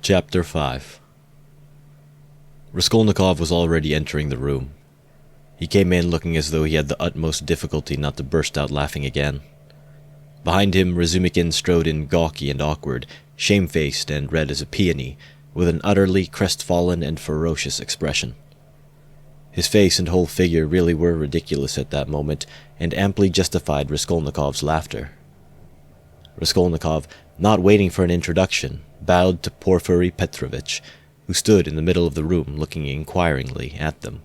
Chapter 5. Raskolnikov was already entering the room. He came in looking as though he had the utmost difficulty not to burst out laughing again. Behind him, Razumikin strode in gawky and awkward, shamefaced and red as a peony, with an utterly crestfallen and ferocious expression. His face and whole figure really were ridiculous at that moment, and amply justified Raskolnikov's laughter. Raskolnikov, not waiting for an introduction, bowed to Porfiry Petrovitch, who stood in the middle of the room looking inquiringly at them.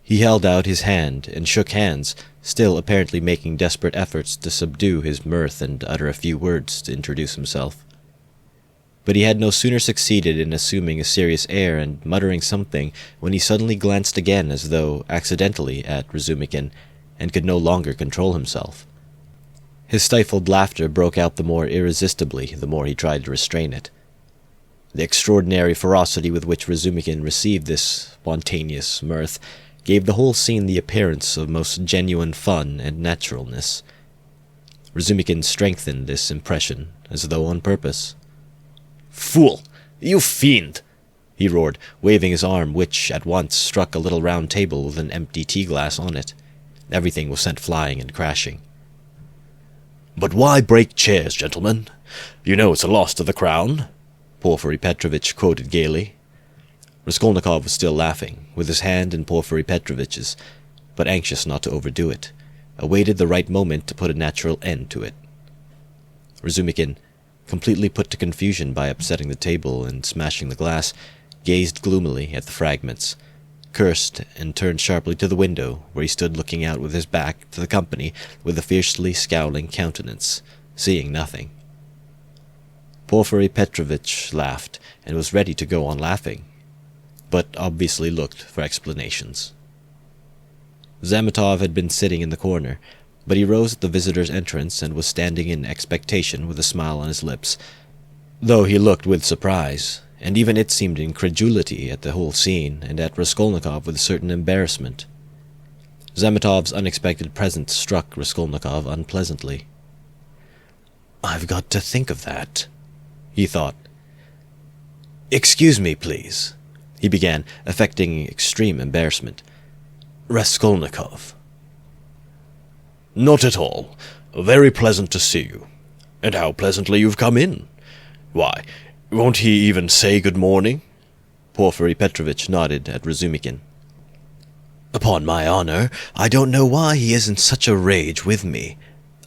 He held out his hand and shook hands, still apparently making desperate efforts to subdue his mirth and utter a few words to introduce himself. But he had no sooner succeeded in assuming a serious air and muttering something when he suddenly glanced again as though accidentally at Razumikin and could no longer control himself. His stifled laughter broke out the more irresistibly the more he tried to restrain it. The extraordinary ferocity with which Razumikin received this spontaneous mirth gave the whole scene the appearance of most genuine fun and naturalness. Razumikin strengthened this impression, as though on purpose. "Fool! You fiend!" he roared, waving his arm, which at once struck a little round table with an empty tea-glass on it. Everything was sent flying and crashing. "But why break chairs, gentlemen? You know it's a loss to the crown," Porfiry Petrovitch quoted gaily. Raskolnikov was still laughing, with his hand in Porfiry Petrovitch's, but anxious not to overdo it, awaited the right moment to put a natural end to it. Razumikin, completely put to confusion by upsetting the table and smashing the glass, gazed gloomily at the fragments, cursed, and turned sharply to the window, where he stood looking out with his back to the company with a fiercely scowling countenance, seeing nothing. Porfiry Petrovitch laughed, and was ready to go on laughing, but obviously looked for explanations. Zametov had been sitting in the corner, but he rose at the visitor's entrance and was standing in expectation with a smile on his lips, though he looked with surprise, and even it seemed incredulity at the whole scene, and at Raskolnikov with a certain embarrassment. Zametov's unexpected presence struck Raskolnikov unpleasantly. "I've got to think of that," he thought. "Excuse me, please," he began, affecting extreme embarrassment. "Raskolnikov." "Not at all. Very pleasant to see you. And how pleasantly you've come in. Why, won't he even say good morning?" Porfiry Petrovitch nodded at Razumikin. "Upon my honor, I don't know why he is in such a rage with me.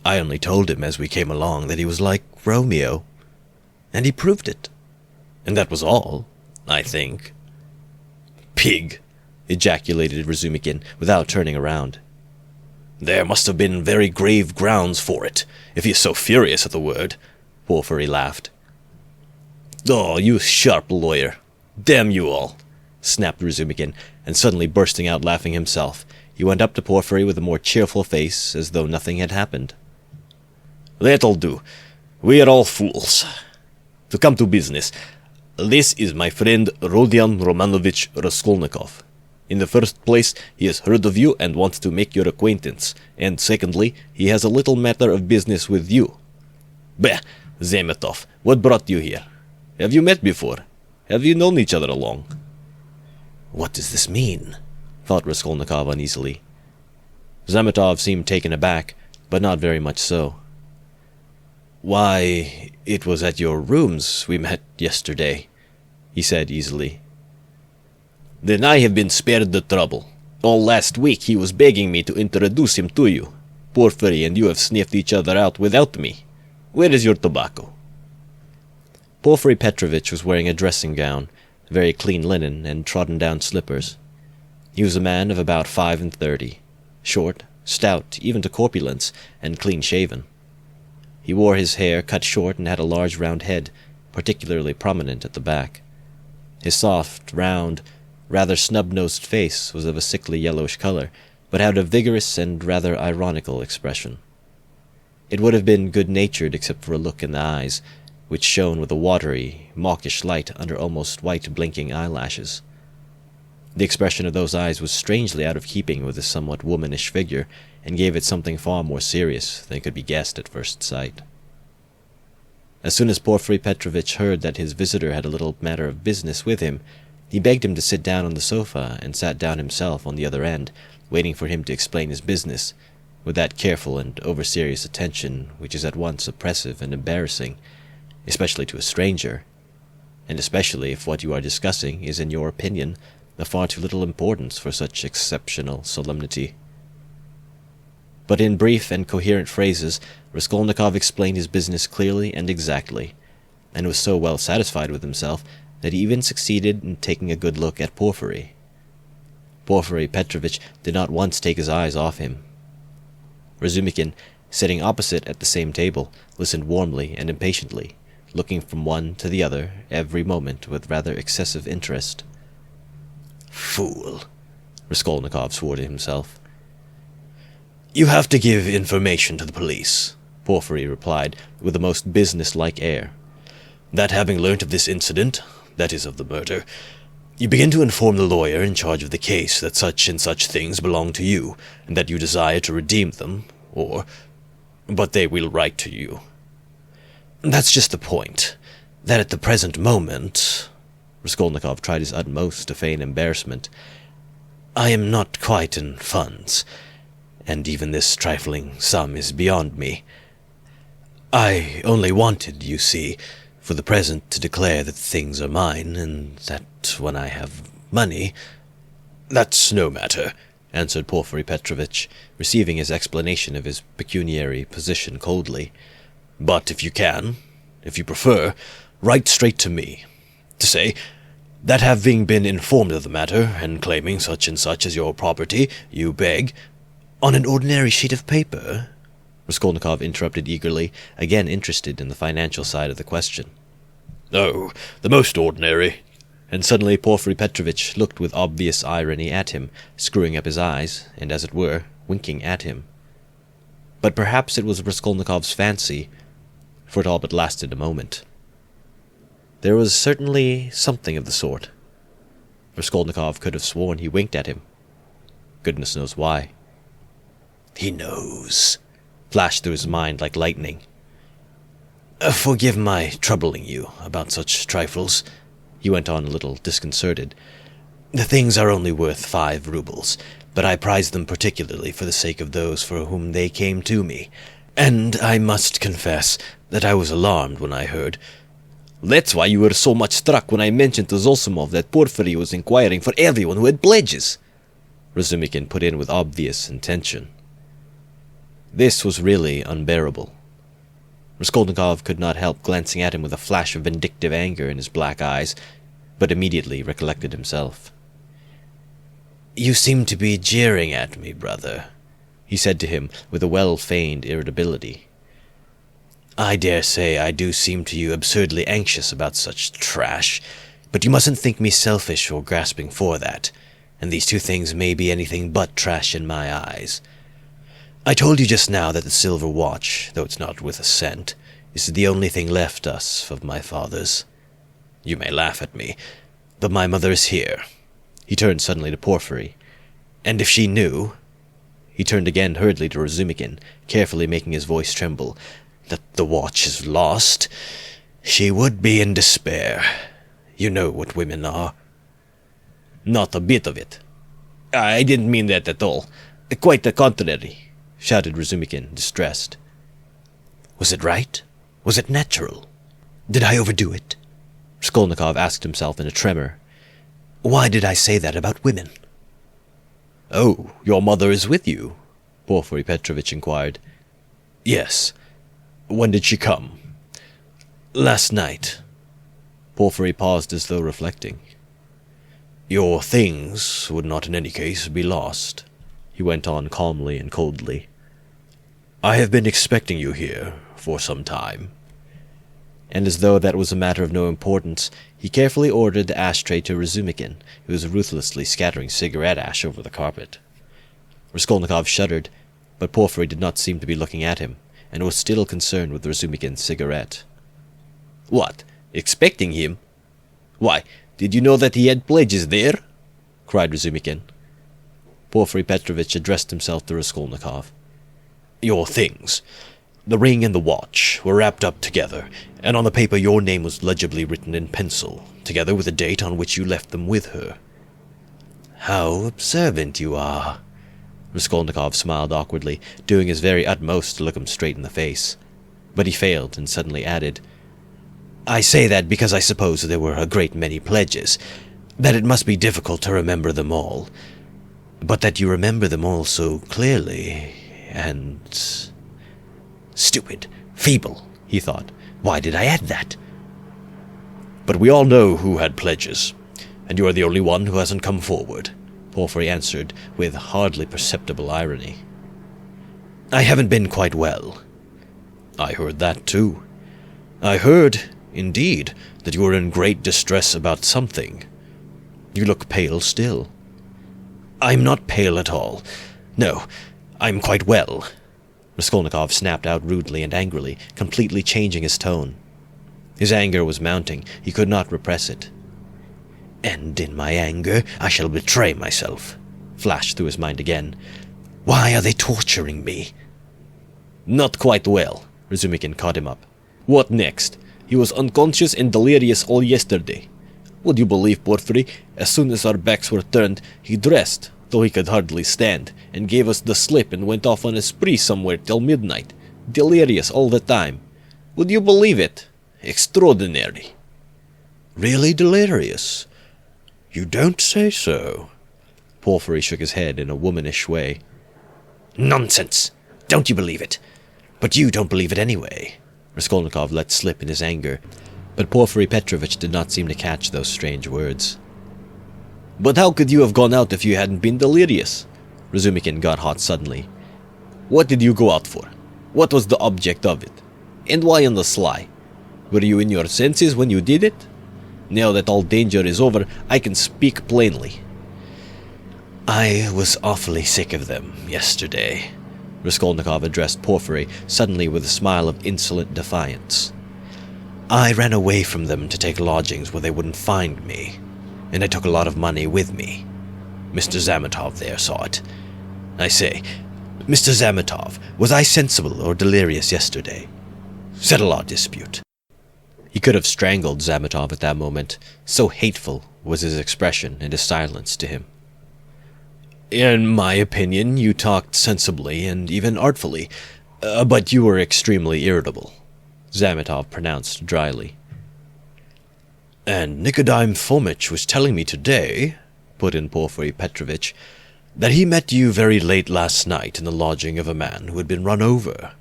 I only told him as we came along that he was like Romeo. And he proved it. And that was all, I think." "Pig!" ejaculated Razumikin, without turning around. "There must have been very grave grounds for it, if he is so furious at the word," Porfiry laughed. "Oh, you sharp lawyer! Damn you all!" snapped Razumikin, and suddenly bursting out laughing himself, he went up to Porfiry with a more cheerful face, as though nothing had happened. "That'll do. We are all fools. To come to business, this is my friend Rodion Romanovich Raskolnikov. In the first place, he has heard of you and wants to make your acquaintance, and secondly, he has a little matter of business with you. Bah, Zametov, what brought you here? Have you met before? Have you known each other long?" "What does this mean?" thought Raskolnikov uneasily. Zametov seemed taken aback, but not very much so. "Why, it was at your rooms we met yesterday," he said easily. "Then I have been spared the trouble. All last week he was begging me to introduce him to you. Porfiry and you have sniffed each other out without me. Where is your tobacco?" Porfiry Petrovitch was wearing a dressing gown, very clean linen, and trodden-down slippers. He was a man of about 35, short, stout, even to corpulence, and clean-shaven. He wore his hair cut short and had a large round head, particularly prominent at the back. His soft, round, rather snub-nosed face was of a sickly yellowish color, but had a vigorous and rather ironical expression. It would have been good-natured except for a look in the eyes, which shone with a watery, mawkish light under almost white blinking eyelashes. The expression of those eyes was strangely out of keeping with his somewhat womanish figure, and gave it something far more serious than could be guessed at first sight. As soon as Porfiry Petrovitch heard that his visitor had a little matter of business with him, he begged him to sit down on the sofa, and sat down himself on the other end, waiting for him to explain his business, with that careful and over-serious attention which is at once oppressive and embarrassing, especially to a stranger, and especially if what you are discussing is, in your opinion, of far too little importance for such exceptional solemnity. But in brief and coherent phrases, Raskolnikov explained his business clearly and exactly, and was so well satisfied with himself that he even succeeded in taking a good look at Porfiry. Porfiry Petrovitch did not once take his eyes off him. Razumikin, sitting opposite at the same table, listened warmly and impatiently, looking from one to the other every moment with rather excessive interest. "Fool," Raskolnikov swore to himself. "You have to give information to the police," Porfiry replied with the most business-like air. "That having learnt of this incident, that is of the murder, you begin to inform the lawyer in charge of the case that such and such things belong to you, and that you desire to redeem them, but they will write to you. That's just the point, that at the present moment," Raskolnikov tried his utmost to feign embarrassment, "I am not quite in funds, and even this trifling sum is beyond me. I only wanted, you see, for the present to declare that things are mine, and that when I have money—" "That's no matter," answered Porfiry Petrovitch, receiving his explanation of his pecuniary position coldly. "But if you can, if you prefer, write straight to me, to say that having been informed of the matter, and claiming such and such as your property, you beg—" "On an ordinary sheet of paper?" Raskolnikov interrupted eagerly, again interested in the financial side of the question. "Oh, the most ordinary." And suddenly Porfiry Petrovitch looked with obvious irony at him, screwing up his eyes, and, as it were, winking at him. But perhaps it was Raskolnikov's fancy, for it all but lasted a moment. There was certainly something of the sort. Raskolnikov could have sworn he winked at him. Goodness knows why. "He knows," flashed through his mind like lightning. "Forgive my troubling you about such trifles," he went on a little disconcerted. "The things are only worth 5 rubles, but I prize them particularly for the sake of those for whom they came to me, and I must confess that I was alarmed when I heard—" "That's why you were so much struck when I mentioned to Zossimov that Porfiry was inquiring for everyone who had pledges," Razumikin put in with obvious intention. This was really unbearable. Raskolnikov could not help glancing at him with a flash of vindictive anger in his black eyes, but immediately recollected himself. "You seem to be jeering at me, brother," he said to him with a well-feigned irritability. "I dare say I do seem to you absurdly anxious about such trash, but you mustn't think me selfish or grasping for that, and these two things may be anything but trash in my eyes. I told you just now that the silver watch, though it's not worth a cent, is the only thing left us of my father's. You may laugh at me, but my mother is here." He turned suddenly to Porfiry. "And if she knew—" He turned again hurriedly to Razumikin, carefully making his voice tremble, "that the watch is lost, she would be in despair. You know what women are." "Not a bit of it. I didn't mean that at all. Quite the contrary," shouted Razumikin, distressed. "Was it right? Was it natural? Did I overdo it?" Raskolnikov asked himself in a tremor. "Why did I say that about women?" "Oh, your mother is with you?" Porfiry Petrovitch inquired. "Yes. When did she come?" "Last night." Porfiry paused as though reflecting. "Your things would not in any case be lost," he went on calmly and coldly. "I have been expecting you here for some time." And as though that was a matter of no importance, he carefully ordered the ashtray to Razumikin, who was ruthlessly scattering cigarette ash over the carpet. Raskolnikov shuddered, but Porfiry did not seem to be looking at him, and was still concerned with Razumikin's cigarette. "What? Expecting him? Why, did you know that he had pledges there?" cried Razumikin. Porfiry Petrovitch addressed himself to Raskolnikov. "Your things. The ring and the watch were wrapped up together, and on the paper your name was legibly written in pencil, together with the date on which you left them with her." "How observant you are." Raskolnikov smiled awkwardly, doing his very utmost to look him straight in the face. But he failed, and suddenly added, "I say that because I suppose there were a great many pledges, that it must be difficult to remember them all, but that you remember them all so clearly, and... Stupid, feeble, he thought. Why did I add that? But we all know who had pledges, and you are the only one who hasn't come forward," Porfiry answered with hardly perceptible irony. "I haven't been quite well." "I heard that too. I heard, indeed, that you were in great distress about something. You look pale still." "I'm not pale at all. No, I'm quite well," Raskolnikov snapped out rudely and angrily, completely changing his tone. His anger was mounting. He could not repress it. "And in my anger I shall betray myself," flashed through his mind again. "Why are they torturing me?" "Not quite well," Razumikin caught him up. "What next? He was unconscious and delirious all yesterday. Would you believe, Porfiry, as soon as our backs were turned, he dressed, though he could hardly stand, and gave us the slip and went off on a spree somewhere till midnight, delirious all the time. Would you believe it? Extraordinary." "Really delirious? You don't say so." Porfiry shook his head in a womanish way. "Nonsense! Don't you believe it? But you don't believe it anyway," Raskolnikov let slip in his anger, but Porfiry Petrovitch did not seem to catch those strange words. "But how could you have gone out if you hadn't been delirious?" Razumikin got hot suddenly. "What did you go out for? What was the object of it? And why on the sly? Were you in your senses when you did it? Now that all danger is over, I can speak plainly." "I was awfully sick of them yesterday," Raskolnikov addressed Porfiry suddenly with a smile of insolent defiance. "I ran away from them to take lodgings where they wouldn't find me, and I took a lot of money with me. Mr. Zametov there saw it. I say, Mr. Zametov, was I sensible or delirious yesterday? Settle our dispute." He could have strangled Zametov at that moment, so hateful was his expression and his silence to him. "In my opinion, you talked sensibly and even artfully, but you were extremely irritable," Zametov pronounced dryly. "And Nikodim Fomitch was telling me today," put in Porfiry Petrovitch, "that he met you very late last night in the lodging of a man who had been run over."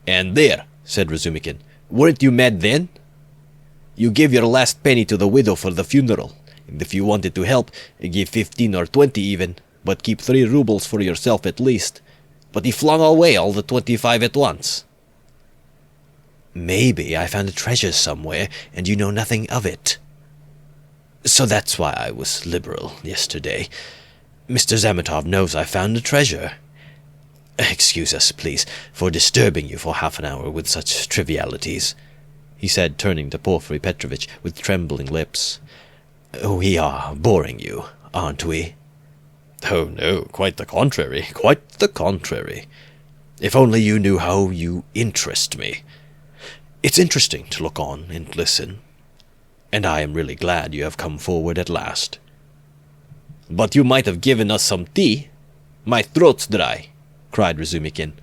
"And there," said Razumikin, "weren't you mad then? You gave your last penny to the widow for the funeral, and if you wanted to help, give 15 or 20 even, but keep 3 rubles for yourself at least. But he flung away all the 25 at once." "Maybe I found a treasure somewhere, and you know nothing of it. So that's why I was liberal yesterday. Mr. Zametov knows I found a treasure. Excuse us, please, for disturbing you for half an hour with such trivialities," he said, turning to Porfiry Petrovitch with trembling lips. "We are boring you, aren't we?" "Oh no, quite the contrary, quite the contrary. If only you knew how you interest me. It's interesting to look on and listen, and I am really glad you have come forward at last." "But you might have given us some tea. My throat's dry," cried Razumikin.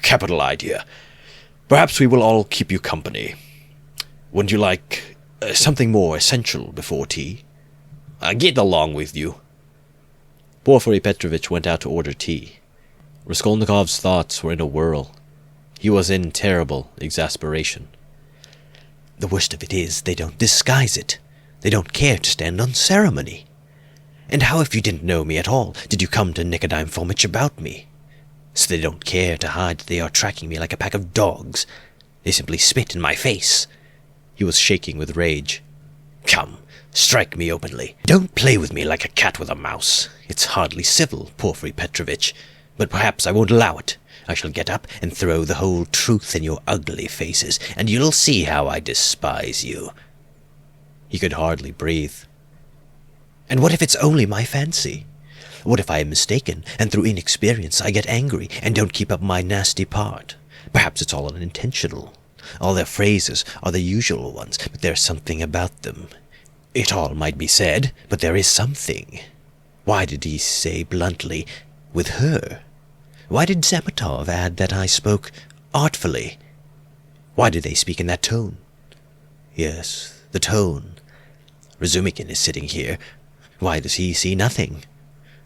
"Capital idea. Perhaps we will all keep you company. Wouldn't you like something more essential before tea?" "Get along with you." Porfiry Petrovitch went out to order tea. Raskolnikov's thoughts were in a whirl. He was in terrible exasperation. "The worst of it is they don't disguise it. They don't care to stand on ceremony. And how, if you didn't know me at all, did you come to Nikodim Fomitch about me? So they don't care to hide that they are tracking me like a pack of dogs. They simply spit in my face." He was shaking with rage. "Come, strike me openly. Don't play with me like a cat with a mouse. It's hardly civil, Porfiry Petrovitch, but perhaps I won't allow it. I shall get up and throw the whole truth in your ugly faces, and you'll see how I despise you." He could hardly breathe. "And what if it's only my fancy? What if I am mistaken, and through inexperience I get angry and don't keep up my nasty part? Perhaps it's all unintentional. All their phrases are the usual ones, but there's something about them. It all might be said, but there is something. Why did he say bluntly, with her? Why did Zametov add that I spoke artfully? Why did they speak in that tone? Yes, the tone. Razumikin is sitting here. Why does he see nothing?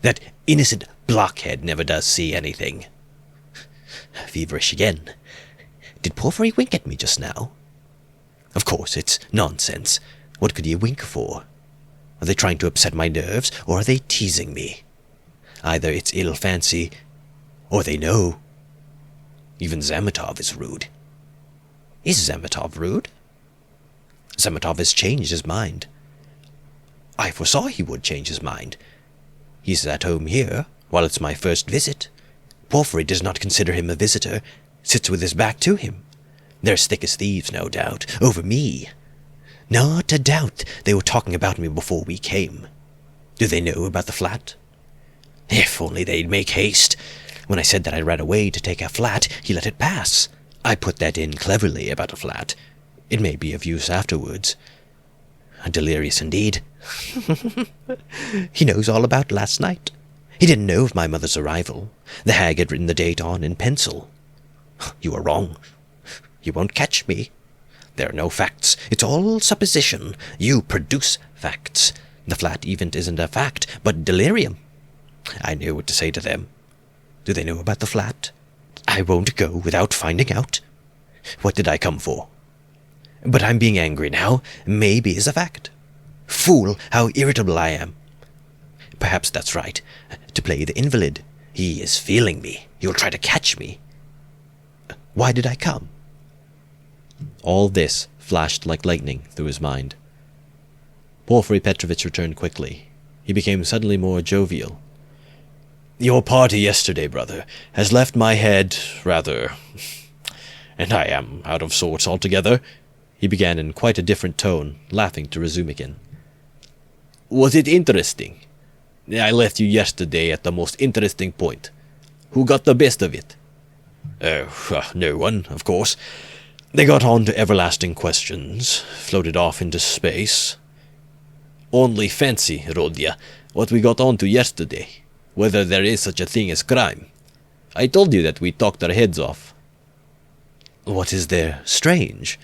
That innocent blockhead never does see anything. Feverish again. Did Porfiry wink at me just now? Of course, it's nonsense. What could he wink for? Are they trying to upset my nerves, or are they teasing me? Either it's ill fancy, or they know. Even Zametov is rude. Is Zametov rude? Zametov has changed his mind. I foresaw he would change his mind. He's at home here, while it's my first visit. Porfiry does not consider him a visitor, sits with his back to him. They're as thick as thieves, no doubt, over me. Not a doubt they were talking about me before we came. Do they know about the flat? If only they'd make haste. When I said that I ran away to take a flat, he let it pass. I put that in cleverly about a flat. It may be of use afterwards. Delirious indeed. He knows all about last night. He didn't know of my mother's arrival. The hag had written the date on in pencil. You are wrong. You won't catch me. There are no facts. It's all supposition. You produce facts. The flat event isn't a fact, but delirium. I know what to say to them. Do they know about the flat? I won't go without finding out. What did I come for? But I'm being angry now. Maybe it's a fact. Fool, how irritable I am. Perhaps that's right. To play the invalid. He is feeling me. He'll try to catch me. Why did I come? All this flashed like lightning through his mind. Porfiry Petrovitch returned quickly. He became suddenly more jovial. Your party yesterday, brother, has left my head rather... and I am out of sorts altogether, he began in quite a different tone, laughing to Razumikin. Was it interesting? I left you yesterday at the most interesting point. Who got the best of it? No one, of course. They got on to everlasting questions, floated off into space. Only fancy, Rodya, what we got on to yesterday, whether there is such a thing as crime. I told you that we talked our heads off. What is there strange?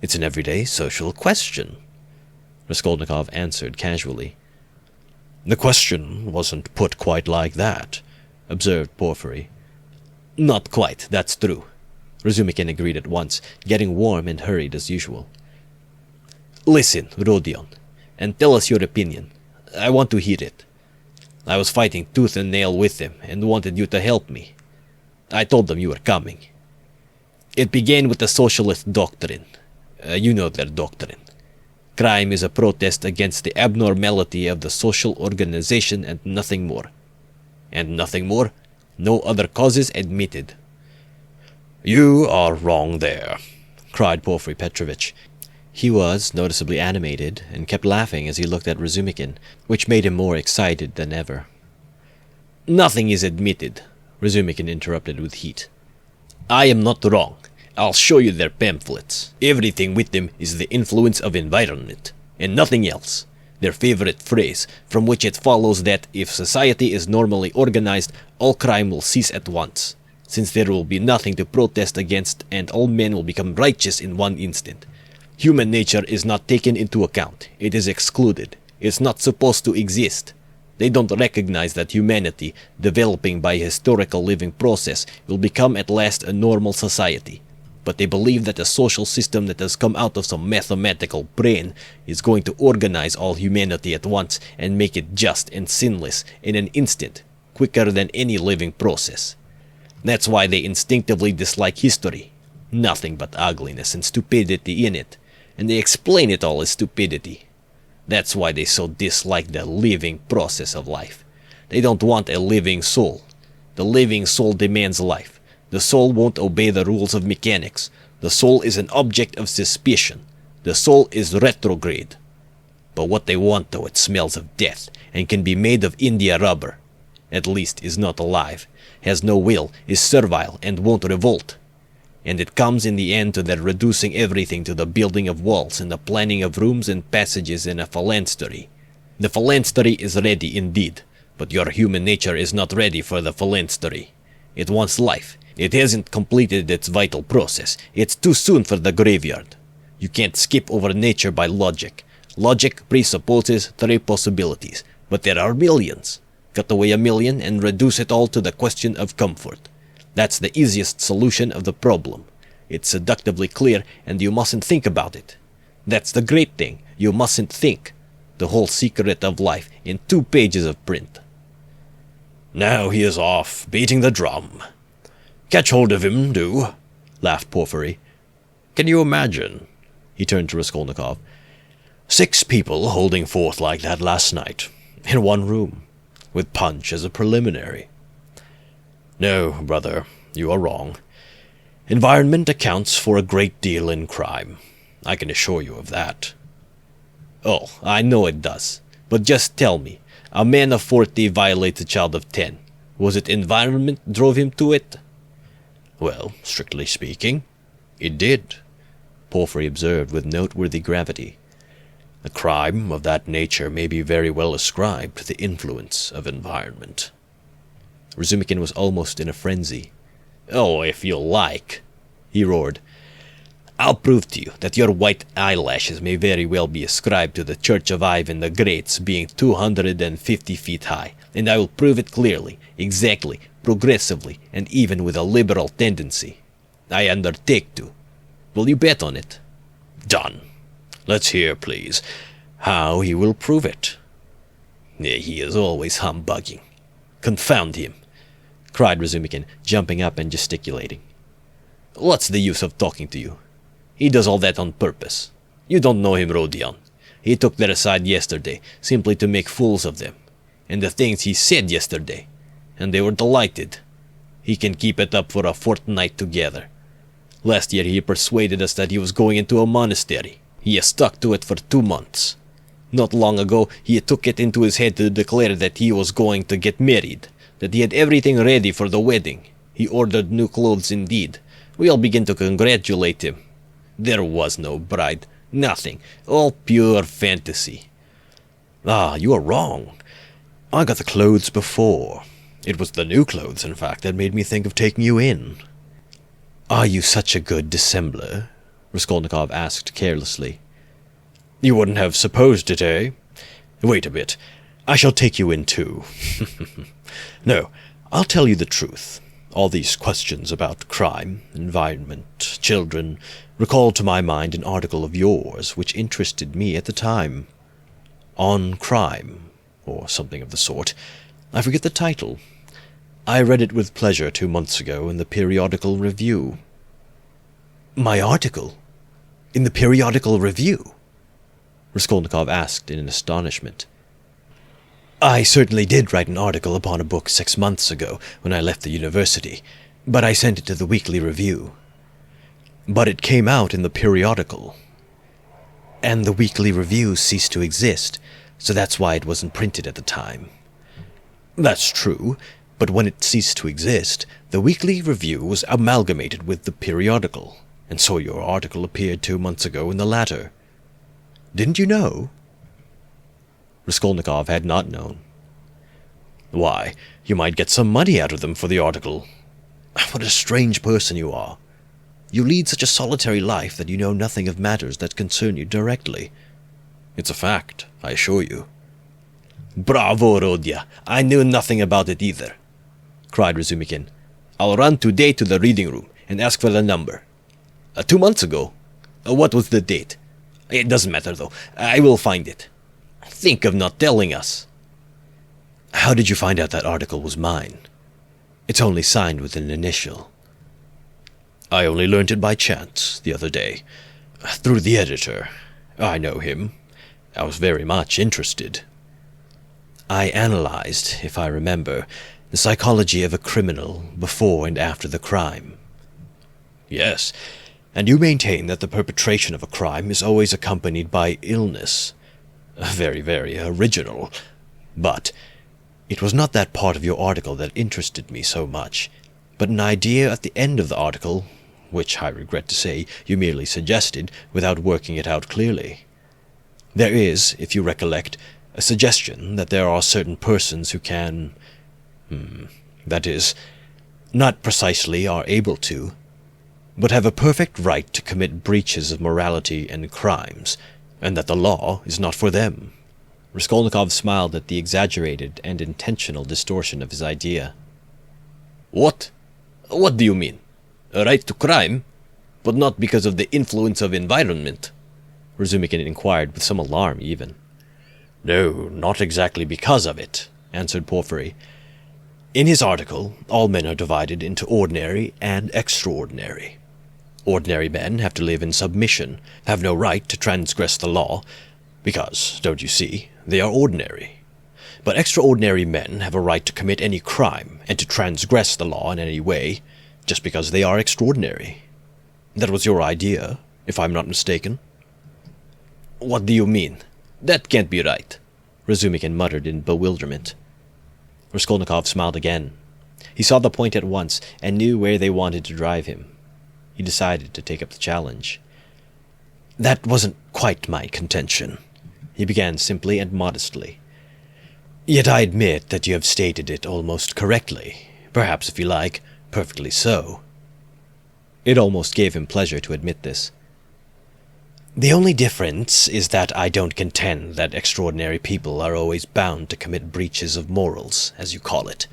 It's an everyday social question, Raskolnikov answered casually. The question wasn't put quite like that, observed Porfiry. Not quite, that's true, Razumikin agreed at once, getting warm and hurried as usual. Listen, Rodion, and tell us your opinion. I want to hear it. I was fighting tooth and nail with them and wanted you to help me. I told them you were coming. It began with the socialist doctrine. You know their doctrine. Crime is a protest against the abnormality of the social organization and nothing more. And nothing more, no other causes admitted. You are wrong there, cried Porfiry Petrovitch. He was noticeably animated and kept laughing as he looked at Razumikin, which made him more excited than ever. Nothing is admitted, Razumikin interrupted with heat. I am not wrong. I'll show you their pamphlets. Everything with them is the influence of environment, and nothing else. Their favorite phrase, from which it follows that if society is normally organized, all crime will cease at once, since there will be nothing to protest against and all men will become righteous in one instant. Human nature is not taken into account. It is excluded. It's not supposed to exist. They don't recognize that humanity, developing by a historical living process, will become at last a normal society. But they believe that a social system that has come out of some mathematical brain is going to organize all humanity at once and make it just and sinless in an instant, quicker than any living process. That's why they instinctively dislike history. Nothing but ugliness and stupidity in it, and they explain it all as stupidity. That's why they so dislike the living process of life. They don't want a living soul. The living soul demands life. The soul won't obey the rules of mechanics. The soul is an object of suspicion. The soul is retrograde. But what they want, though it smells of death, and can be made of India rubber, at least is not alive, has no will, is servile, and won't revolt. And it comes in the end to their reducing everything to the building of walls and the planning of rooms and passages in a phalanstery. The phalanstery is ready indeed, but your human nature is not ready for the phalanstery. It wants life. It hasn't completed its vital process. It's too soon for the graveyard. You can't skip over nature by logic. Logic presupposes 3 possibilities, but there are millions. Cut away a million and reduce it all to the question of comfort. That's the easiest solution of the problem. It's seductively clear, and you mustn't think about it. That's the great thing. You mustn't think. The whole secret of life in 2 pages of print. Now he is off, beating the drum. Catch hold of him, do, laughed Porfiry. Can you imagine? He turned to Raskolnikov. 6 people holding forth like that last night, in one room, with punch as a preliminary. No, brother, you are wrong. Environment accounts for a great deal in crime. I can assure you of that. Oh, I know it does. But just tell me, a man of 40 violates a child of 10. Was it environment drove him to it? Well, strictly speaking, it did, Porfiry observed with noteworthy gravity. A crime of that nature may be very well ascribed to the influence of environment. Razumikin was almost in a frenzy. Oh, if you like, he roared. I'll prove to you that your white eyelashes may very well be ascribed to the Church of Ivan the Great's being 250 feet high, and I will prove it clearly, exactly, progressively, and even with a liberal tendency. I undertake to. Will you bet on it? Done. Let's hear, please, how he will prove it. He is always humbugging. Confound him, cried Razumikin, jumping up and gesticulating. What's the use of talking to you? He does all that on purpose. You don't know him, Rodion. He took their side yesterday, simply to make fools of them. And the things he said yesterday, and they were delighted. He can keep it up for a fortnight together. Last year he persuaded us that he was going into a monastery. He has stuck to it for 2 months. Not long ago he took it into his head to declare that he was going to get married, that he had everything ready for the wedding. He ordered new clothes indeed. We all begin to congratulate him. There was no bride, nothing, all pure fantasy. Ah, you are wrong. I got the clothes before. It was the new clothes, in fact, that made me think of taking you in. Are you such a good dissembler? Raskolnikov asked carelessly. You wouldn't have supposed it, eh? Wait a bit. I shall take you in too. No, I'll tell you the truth. All these questions about crime, environment, children, recalled to my mind an article of yours which interested me at the time. On crime, or something of the sort. I forget the title. I read it with pleasure 2 months ago in the Periodical Review. My article? In the Periodical Review? Raskolnikov asked in astonishment. I certainly did write an article upon a book 6 months ago when I left the university, but I sent it to the Weekly Review. But it came out in the periodical. And the Weekly Review ceased to exist, so that's why it wasn't printed at the time. That's true, but when it ceased to exist, the Weekly Review was amalgamated with the periodical, and so your article appeared 2 months ago in the latter. Didn't you know? Raskolnikov had not known. Why, you might get some money out of them for the article. What a strange person you are. You lead such a solitary life that you know nothing of matters that concern you directly. It's a fact, I assure you. Bravo, Rodya! I knew nothing about it either, cried Razumikin. I'll run today to the reading room and ask for the number. 2 months ago? What was the date? It doesn't matter, though. I will find it. Think of not telling us. How did you find out that article was mine? It's only signed with an initial. I only learnt it by chance the other day, through the editor. I know him. I was very much interested. I analyzed, if I remember, the psychology of a criminal before and after the crime. Yes, and you maintain that the perpetration of a crime is always accompanied by illness. Very, very original. But it was not that part of your article that interested me so much, but an idea at the end of the article which I regret to say you merely suggested without working it out clearly. There is, if you recollect, a suggestion that there are certain persons who can, that is, not precisely are able to, but have a perfect right to commit breaches of morality and crimes, and that the law is not for them. Raskolnikov smiled at the exaggerated and intentional distortion of his idea. What? What do you mean? A right to crime? But not because of the influence of environment? Razumikin inquired with some alarm even. No, not exactly because of it, answered Porfiry. In his article, all men are divided into ordinary and extraordinary. Ordinary men have to live in submission, have no right to transgress the law, because, don't you see, they are ordinary. But extraordinary men have a right to commit any crime and to transgress the law in any way, just because they are extraordinary. That was your idea, if I'm not mistaken. What do you mean? That can't be right, Razumikin muttered in bewilderment. Raskolnikov smiled again. He saw the point at once and knew where they wanted to drive him. He decided to take up the challenge. That wasn't quite my contention, he began simply and modestly. Yet I admit that you have stated it almost correctly, perhaps, if you like, perfectly so. It almost gave him pleasure to admit this. The only difference is that I don't contend that extraordinary people are always bound to commit breaches of morals, as you call it.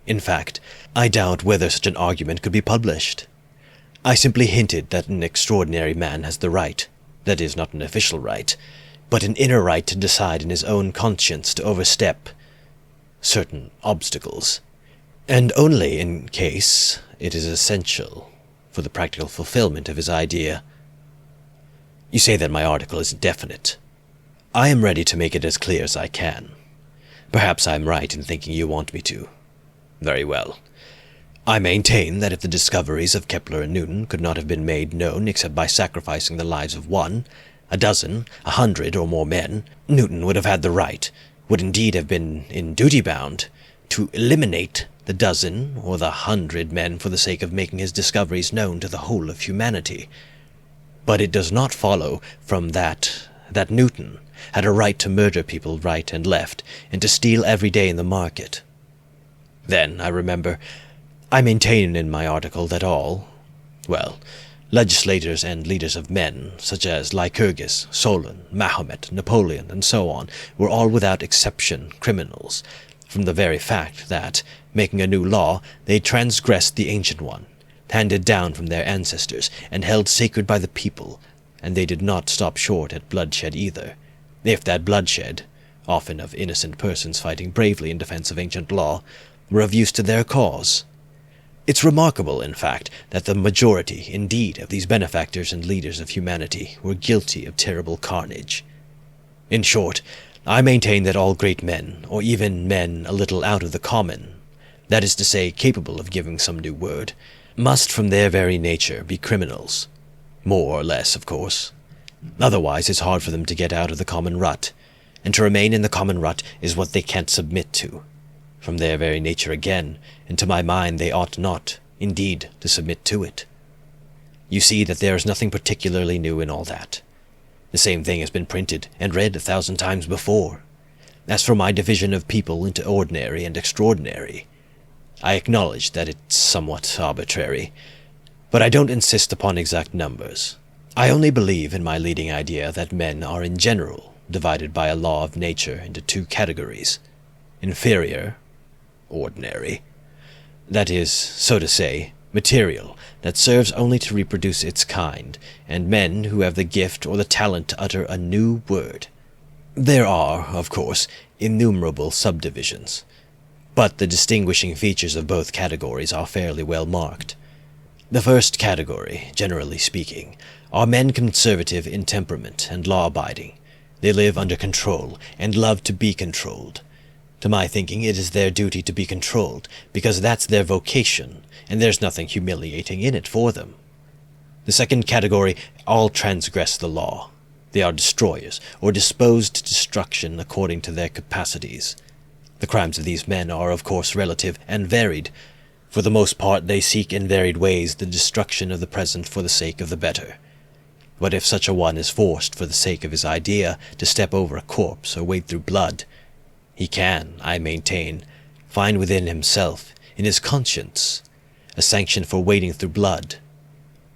In fact, I doubt whether such an argument could be published. I simply hinted that an extraordinary man has the right, that is, not an official right, but an inner right to decide in his own conscience to overstep certain obstacles, and only in case it is essential for the practical fulfillment of his idea. You say that my article is definite. I am ready to make it as clear as I can. Perhaps I am right in thinking you want me to. Very well. I maintain that if the discoveries of Kepler and Newton could not have been made known except by sacrificing the lives of 1, a dozen, 100 or more men, Newton would have had the right, would indeed have been in duty bound, to eliminate the dozen or the 100 men for the sake of making his discoveries known to the whole of humanity. But it does not follow from that Newton had a right to murder people right and left, and to steal every day in the market. Then, I remember, I maintain in my article that legislators and leaders of men, such as Lycurgus, Solon, Mahomet, Napoleon, and so on, were all without exception criminals, from the very fact that, making a new law, they transgressed the ancient one, handed down from their ancestors, and held sacred by the people, and they did not stop short at bloodshed either, if that bloodshed, often of innocent persons fighting bravely in defense of ancient law, were of use to their cause. It's remarkable, in fact, that the majority, indeed, of these benefactors and leaders of humanity were guilty of terrible carnage. In short, I maintain that all great men, or even men a little out of the common, that is to say, capable of giving some new word, must from their very nature be criminals. More or less, of course. Otherwise it's hard for them to get out of the common rut, and to remain in the common rut is what they can't submit to. From their very nature again, and to my mind they ought not, indeed, to submit to it. You see that there is nothing particularly new in all that. The same thing has been printed and read 1,000 times before. As for my division of people into ordinary and extraordinary, I acknowledge that it's somewhat arbitrary, but I don't insist upon exact numbers. I only believe in my leading idea that men are in general divided by a law of nature into 2 categories: inferior, ordinary, that is, so to say, material, that serves only to reproduce its kind, and men who have the gift or the talent to utter a new word. There are, of course, innumerable subdivisions, but the distinguishing features of both categories are fairly well marked. The first category, generally speaking, are men conservative in temperament and law-abiding. They live under control, and love to be controlled. To my thinking, it is their duty to be controlled, because that's their vocation, and there's nothing humiliating in it for them. The second category all transgress the law. They are destroyers, or disposed to destruction according to their capacities. The crimes of these men are, of course, relative and varied, For the most part, they seek in varied ways the destruction of the present for the sake of the better. But if such a one is forced for the sake of his idea to step over a corpse or wade through blood, he can, I maintain, find within himself, in his conscience, a sanction for wading through blood.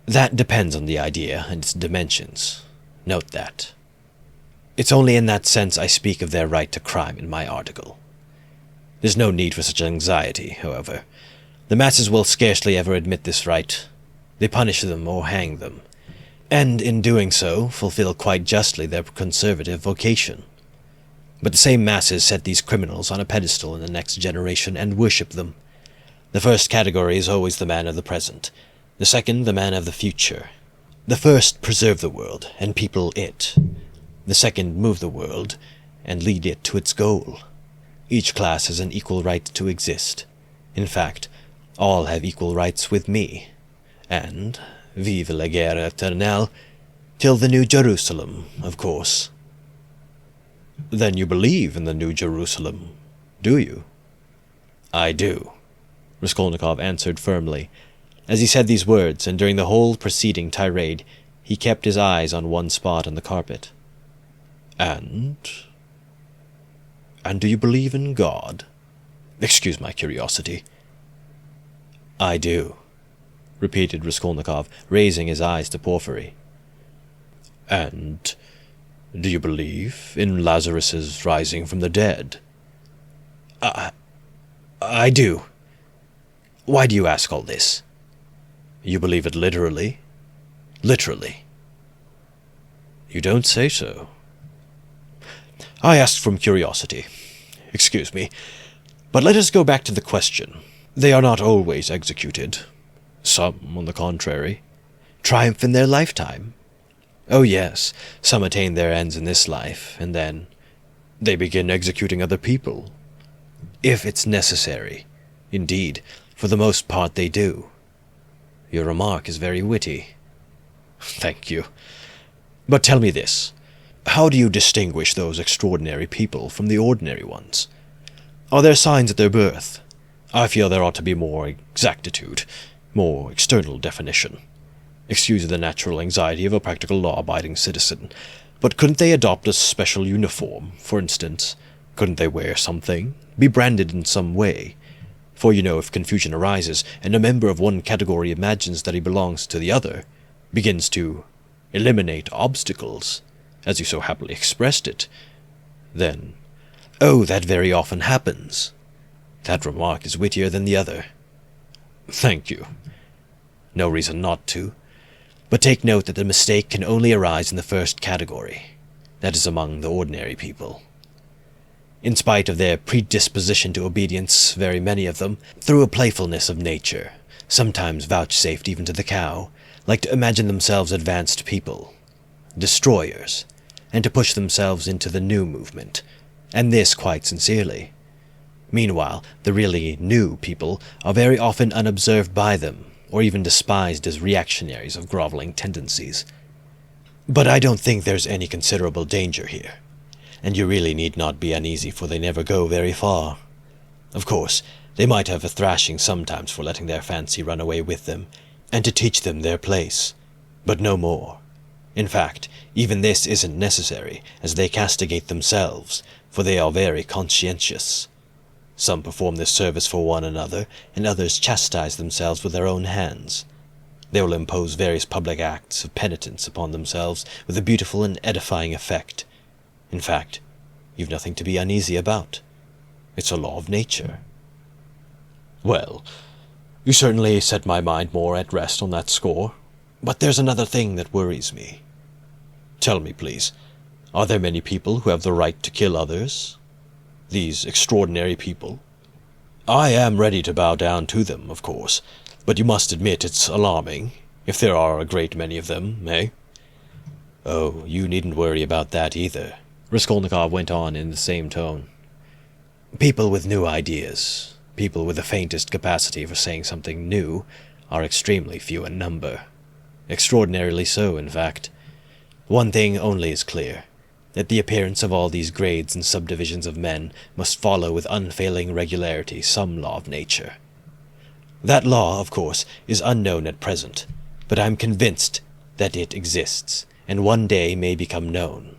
That depends on the idea and its dimensions. Note that. It's only in that sense I speak of their right to crime in my article. There's no need for such anxiety, however. The masses will scarcely ever admit this right. They punish them or hang them, and in doing so fulfill quite justly their conservative vocation. But the same masses set these criminals on a pedestal in the next generation and worship them. The first category is always the man of the present, the second the man of the future. The first preserve the world and people it. The second move the world and lead it to its goal. Each class has an equal right to exist. In fact, all have equal rights with me. And, vive la guerre éternelle, till the New Jerusalem, of course. Then you believe in the New Jerusalem, do you? I do, Raskolnikov answered firmly. As he said these words, and during the whole preceding tirade, he kept his eyes on one spot on the carpet. And do you believe in God? Excuse my curiosity. I do, repeated Raskolnikov, raising his eyes to Porfiry. And do you believe in Lazarus's rising from the dead? I do. Why do you ask all this? You believe it literally? Literally. You don't say so. I asked from curiosity. Excuse me. But let us go back to the question. They are not always executed. Some, on the contrary, triumph in their lifetime. Oh yes, some attain their ends in this life, and then they begin executing other people. If it's necessary. Indeed, for the most part they do. Your remark is very witty. Thank you. But tell me this. How do you distinguish those extraordinary people from the ordinary ones? Are there signs at their birth? I feel there ought to be more exactitude, more external definition. Excuse the natural anxiety of a practical law-abiding citizen, but couldn't they adopt a special uniform, for instance? Couldn't they wear something, be branded in some way? For you know, if confusion arises, and a member of one category imagines that he belongs to the other, begins to eliminate obstacles, as you so happily expressed it, then, oh, that very often happens. That remark is wittier than the other. Thank you. No reason not to. But take note that the mistake can only arise in the first category, that is among the ordinary people. In spite of their predisposition to obedience, very many of them, through a playfulness of nature, sometimes vouchsafed even to the cow, like to imagine themselves advanced people, destroyers, and to push themselves into the new movement, and this quite sincerely. Meanwhile, the really new people are very often unobserved by them, or even despised as reactionaries of groveling tendencies. But I don't think there's any considerable danger here, and you really need not be uneasy, for they never go very far. Of course, they might have a thrashing sometimes for letting their fancy run away with them, and to teach them their place, but no more. In fact, even this isn't necessary, as they castigate themselves, for they are very conscientious. Some perform this service for one another, and others chastise themselves with their own hands. They will impose various public acts of penitence upon themselves with a beautiful and edifying effect. In fact, you've nothing to be uneasy about. It's a law of nature. Well, you certainly set my mind more at rest on that score, but there's another thing that worries me. Tell me, please, are there many people who have the right to kill others? These extraordinary people? I am ready to bow down to them, of course, but you must admit it's alarming, if there are a great many of them, eh? Oh, you needn't worry about that either, Raskolnikov went on in the same tone. People with new ideas, people with the faintest capacity for saying something new, are extremely few in number. Extraordinarily so, in fact. One thing only is clear, that the appearance of all these grades and subdivisions of men must follow with unfailing regularity some law of nature. That law, of course, is unknown at present, but I'm convinced that it exists, and one day may become known.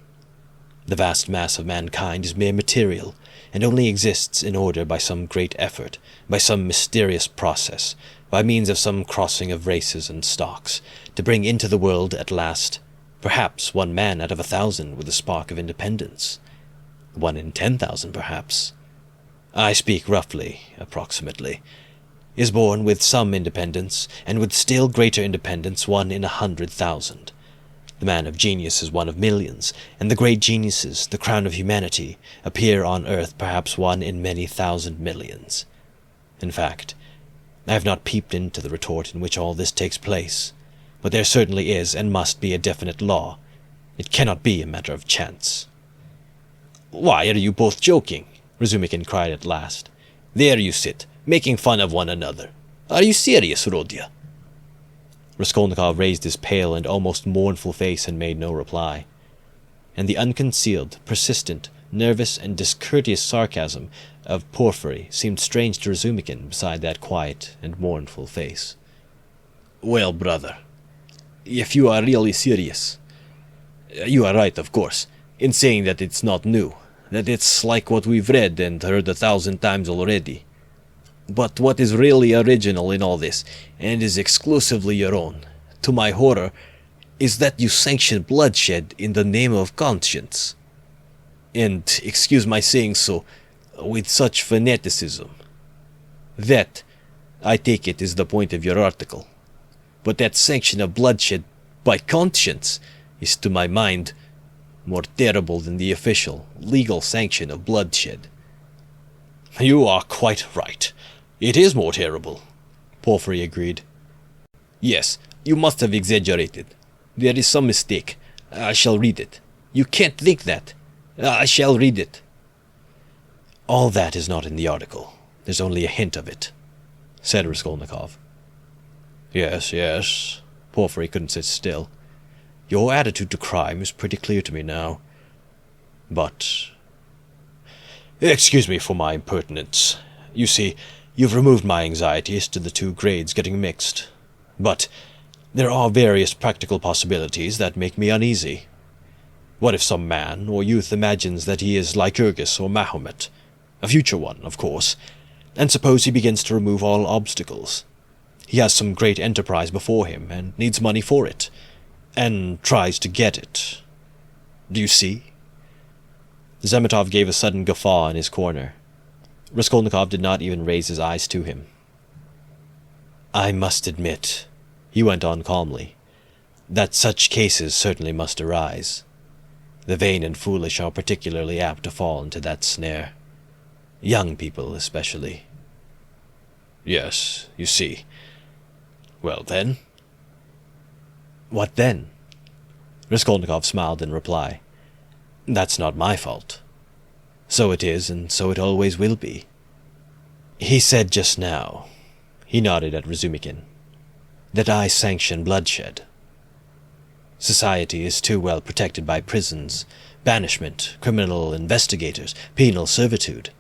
The vast mass of mankind is mere material, and only exists in order by some great effort, by some mysterious process, by means of some crossing of races and stocks, to bring into the world at last, perhaps 1 man out of 1,000 with a spark of independence. 1 in 10,000, perhaps. I speak roughly, approximately. Is born with some independence, and with still greater independence 1 in 100,000. The man of genius is 1 of millions, and the great geniuses, the crown of humanity, appear on earth perhaps 1 in many thousand millions. In fact, I have not peeped into the retort in which all this takes place, but there certainly is and must be a definite law. It cannot be a matter of chance. "Why are you both joking?" Razumikin cried at last. "There you sit, making fun of one another. Are you serious, Rodya?" Raskolnikov raised his pale and almost mournful face and made no reply. And the unconcealed, persistent, nervous and discourteous sarcasm of Porfiry seemed strange to Razumikin beside that quiet and mournful face. "Well, brother, if you are really serious, you are right, of course, in saying that it's not new, that it's like what we've read and heard 1,000 times already. But what is really original in all this, and is exclusively your own, to my horror, is that you sanction bloodshed in the name of conscience. And, excuse my saying so, with such fanaticism. That, I take it, is the point of your article. But that sanction of bloodshed by conscience is, to my mind, more terrible than the official, legal sanction of bloodshed." "You are quite right. It is more terrible," Porfiry agreed. "Yes, you must have exaggerated. There is some mistake. I shall read it. You can't think that. I shall read it." "All that is not in the article. There's only a hint of it," said Raskolnikov. Yes, Porfiry couldn't sit still. "Your attitude to crime is pretty clear to me now. But... excuse me for my impertinence. You see, you've removed my anxieties to the 2 grades getting mixed. But there are various practical possibilities that make me uneasy. What if some man or youth imagines that he is Lycurgus or Mahomet, a future one, of course, and suppose he begins to remove all obstacles. He has some great enterprise before him and needs money for it, and tries to get it. Do you see?" Zemetov gave a sudden guffaw in his corner. Raskolnikov did not even raise his eyes to him. "I must admit," he went on calmly, "that such cases certainly must arise. The vain and foolish are particularly apt to fall into that snare. Young people, especially." "Yes, you see. Well, then?" "What then?" Raskolnikov smiled in reply. "That's not my fault. So it is, and so it always will be. He said just now," he nodded at Razumikin, "that I sanction bloodshed. Society is too well protected by prisons, banishment, criminal investigators, penal servitude.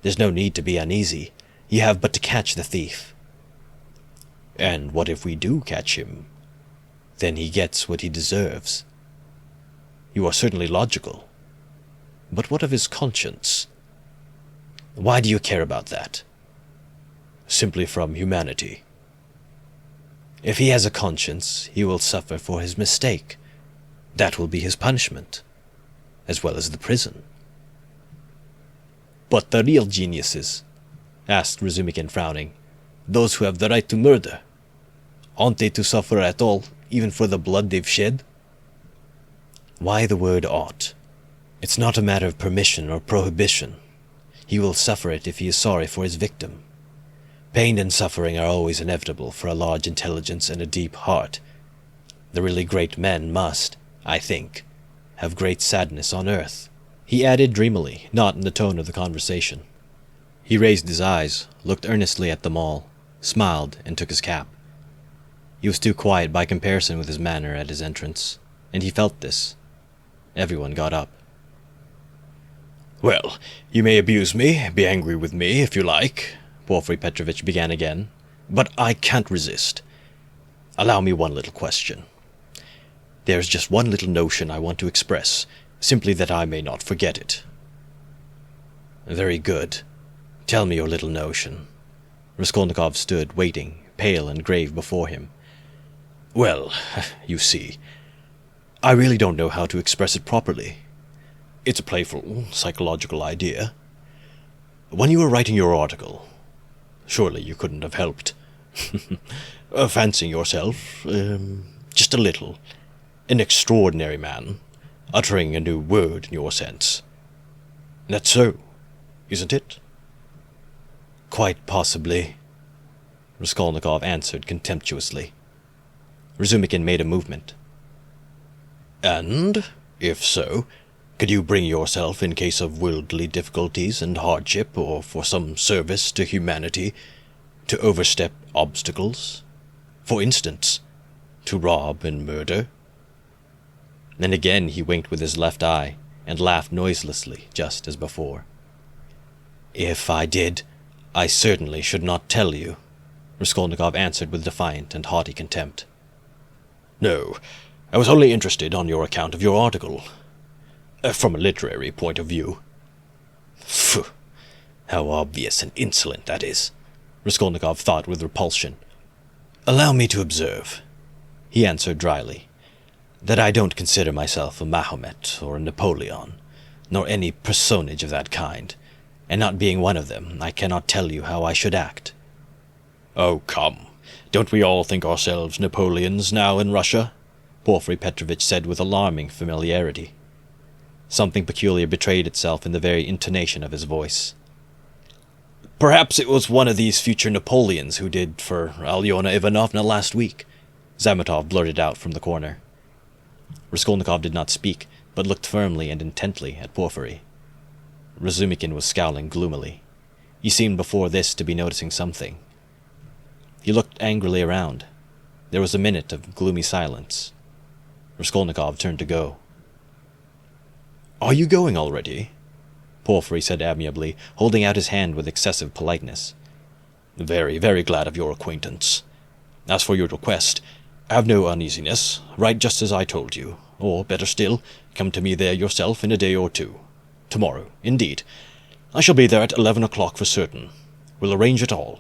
There's no need to be uneasy. You have but to catch the thief." "And what if we do catch him?" "Then he gets what he deserves." "You are certainly logical. But what of his conscience?" "Why do you care about that?" "Simply from humanity. If he has a conscience, he will suffer for his mistake. That will be his punishment, as well as the prison." "But the real geniuses," asked Razumikin, frowning, "those who have the right to murder, aren't they to suffer at all, even for the blood they've shed?" "Why the word ought? It's not a matter of permission or prohibition. He will suffer it if he is sorry for his victim. Pain and suffering are always inevitable for a large intelligence and a deep heart. The really great men must, I think, have great sadness on earth," he added dreamily, not in the tone of the conversation. He raised his eyes, looked earnestly at them all, smiled, and took his cap. He was too quiet by comparison with his manner at his entrance, and he felt this. Everyone got up. "Well, you may abuse me, be angry with me, if you like," Porfiry Petrovitch began again, But I can't resist. Allow me one little question. There's just one little notion I want to express, simply that I may not forget it." "Very good. Tell me your little notion." Raskolnikov stood, waiting, pale and grave before him. "Well, you see, I really don't know how to express it properly. It's a playful, psychological idea. When you were writing your article, surely you couldn't have helped fancying yourself, just a little, an extraordinary man, uttering a new word in your sense. That's so, isn't it?" "Quite possibly," Raskolnikov answered contemptuously. Razumikin made a movement. "And, if so, could you bring yourself in case of worldly difficulties and hardship, or for some service to humanity, to overstep obstacles? For instance, to rob and murder?" Then again he winked with his left eye, and laughed noiselessly, just as before. "If I did, I certainly should not tell you," Raskolnikov answered with defiant and haughty contempt. "No, I was only interested on your account of your article, from a literary point of view." "Phew! How obvious and insolent that is," Raskolnikov thought with repulsion. "Allow me to observe," he answered dryly, "that I don't consider myself a Mahomet or a Napoleon, nor any personage of that kind, and not being one of them, I cannot tell you how I should act." "Oh, come, don't we all think ourselves Napoleons now in Russia?" Porfiry Petrovitch said with alarming familiarity. Something peculiar betrayed itself in the very intonation of his voice. "Perhaps it was one of these future Napoleons who did for Alyona Ivanovna last week," Zametov blurted out from the corner. Raskolnikov did not speak, but looked firmly and intently at Porfiry. Razumikin was scowling gloomily. He seemed before this to be noticing something. He looked angrily around. There was a minute of gloomy silence. Raskolnikov turned to go. "Are you going already?" Porfiry said amiably, holding out his hand with excessive politeness. "Very, very glad of your acquaintance. As for your request, have no uneasiness. Write just as I told you, or, better still, come to me there yourself in a day or two. Tomorrow, indeed. I shall be there at 11 o'clock for certain. We'll arrange it all.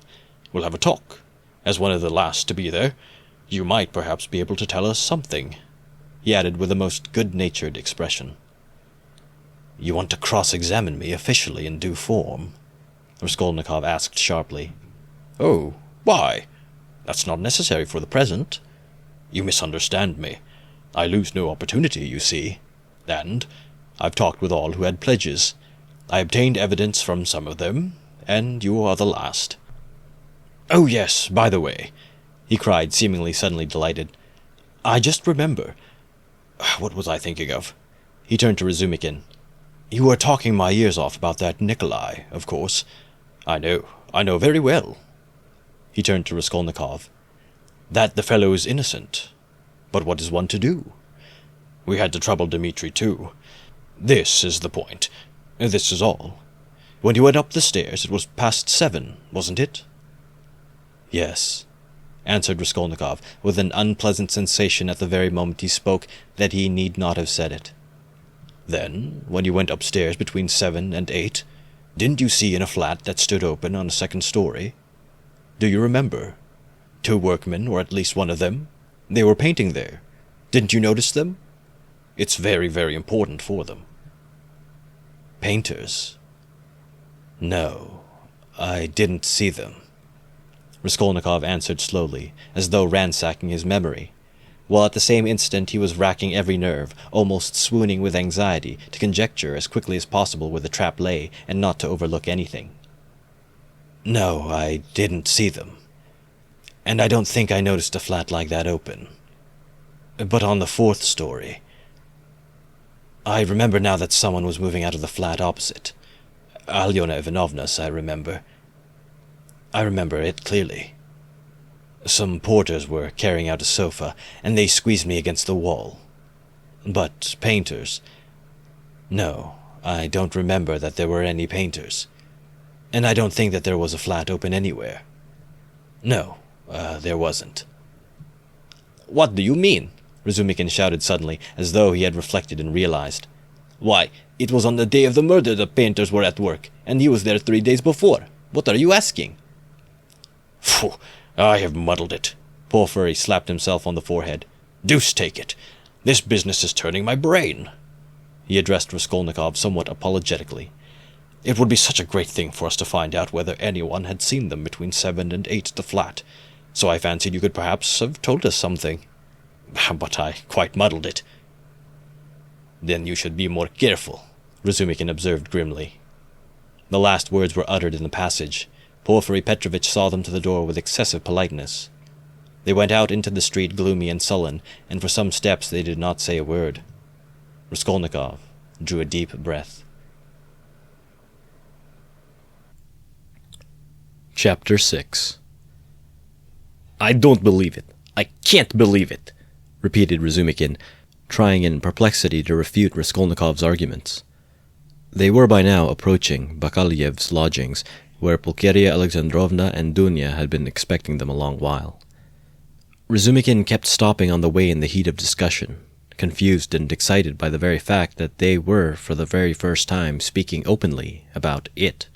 We'll have a talk. As one of the last to be there, you might perhaps be able to tell us something," he added with a most good-natured expression. "You want to cross-examine me officially in due form?" Raskolnikov asked sharply. "Oh, why? That's not necessary for the present. You misunderstand me. I lose no opportunity, you see. And I've talked with all who had pledges. I obtained evidence from some of them, and you are the last. Oh yes, by the way," he cried, seemingly suddenly delighted, "I just remember. What was I thinking of?" He turned to Razumikin. "You were talking my ears off about that Nikolai, of course. I know very well." He turned to Raskolnikov. "That the fellow's innocent. But what is one to do? We had to trouble Dmitri too. This is the point. This is all. When you went up the stairs, it was past 7, wasn't it?" "Yes," answered Raskolnikov, with an unpleasant sensation at the very moment he spoke that he need not have said it. "Then, when you went upstairs between 7 and 8, didn't you see in a flat that stood open on the second story? Do you remember? 2 workmen, or at least one of them. They were painting there. Didn't you notice them? It's very, very important for them." "Painters? No, I didn't see them," Raskolnikov answered slowly, as though ransacking his memory, while at the same instant he was racking every nerve, almost swooning with anxiety, to conjecture as quickly as possible where the trap lay, and not to overlook anything. "No, I didn't see them. And I don't think I noticed a flat like that open. But on the 4th story, I remember now that someone was moving out of the flat opposite. Alyona Ivanovna's, I remember. I remember it clearly. Some porters were carrying out a sofa, and they squeezed me against the wall. But painters... No, I don't remember that there were any painters. And I don't think that there was a flat open anywhere." No, there wasn't. What do you mean? Razumikin shouted suddenly, as though he had reflected and realized. Why, it was on the day of the murder the painters were at work, and he was there 3 days before. What are you asking? Phew, I have muddled it. Porphyry slapped himself on the forehead. Deuce take it. This business is turning my brain. He addressed Raskolnikov somewhat apologetically. It would be such a great thing for us to find out whether anyone had seen them between 7 and 8 at the flat, so I fancied you could perhaps have told us something. But I quite muddled it. Then you should be more careful, Razumikin observed grimly. The last words were uttered in the passage. Porphyry Petrovitch saw them to the door with excessive politeness. They went out into the street gloomy and sullen, and for some steps they did not say a word. Raskolnikov drew a deep breath. Chapter 6. I don't believe it. I can't believe it, repeated Razumikin, trying in perplexity to refute Raskolnikov's arguments. They were by now approaching Bakaliev's lodgings, where Pulcheria Alexandrovna and Dunya had been expecting them a long while. Razumikin kept stopping on the way in the heat of discussion, confused and excited by the very fact that they were, for the very first time, speaking openly about it.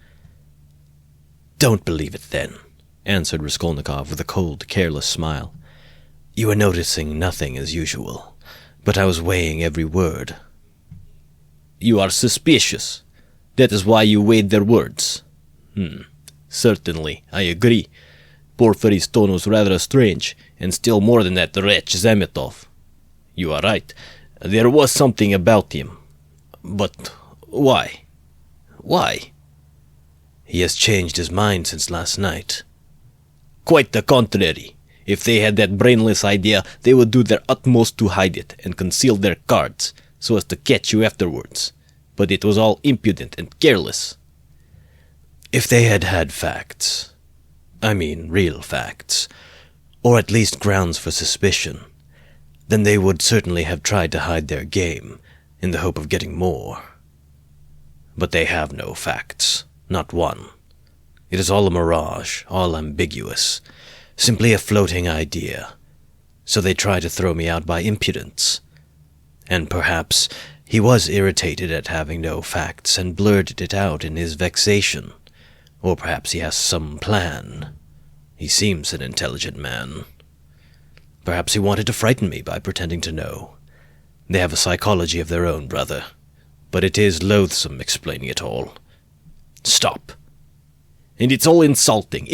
"Don't believe it, then," answered Raskolnikov with a cold, careless smile. "You were noticing nothing as usual, but I was weighing every word." You are suspicious. That is why you weighed their words. Certainly, I agree. Porphyry's tone was rather strange, and still more than that wretch Zametov. You are right. There was something about him. But why? Why? He has changed his mind since last night. Quite the contrary. If they had that brainless idea, they would do their utmost to hide it and conceal their cards, so as to catch you afterwards. But it was all impudent and careless. If they had had facts, I mean real facts, or at least grounds for suspicion, then they would certainly have tried to hide their game in the hope of getting more. But they have no facts, not one. It is all a mirage, all ambiguous, simply a floating idea. So they try to throw me out by impudence. And perhaps he was irritated at having no facts and blurted it out in his vexation. Or perhaps he has some plan. He seems an intelligent man. Perhaps he wanted to frighten me by pretending to know. They have a psychology of their own, brother. But it is loathsome explaining it all. Stop. And it's all insulting.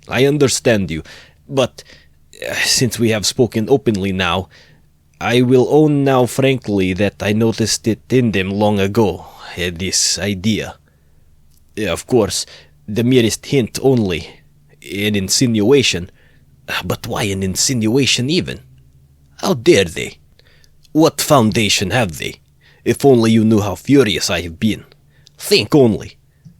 I understand you. But since we have spoken openly now, I will own now frankly that I noticed it in them long ago, this idea. Of course, the merest hint only, an insinuation. But why an insinuation even? How dare they? What foundation have they? If only you knew how furious I have been. Think only.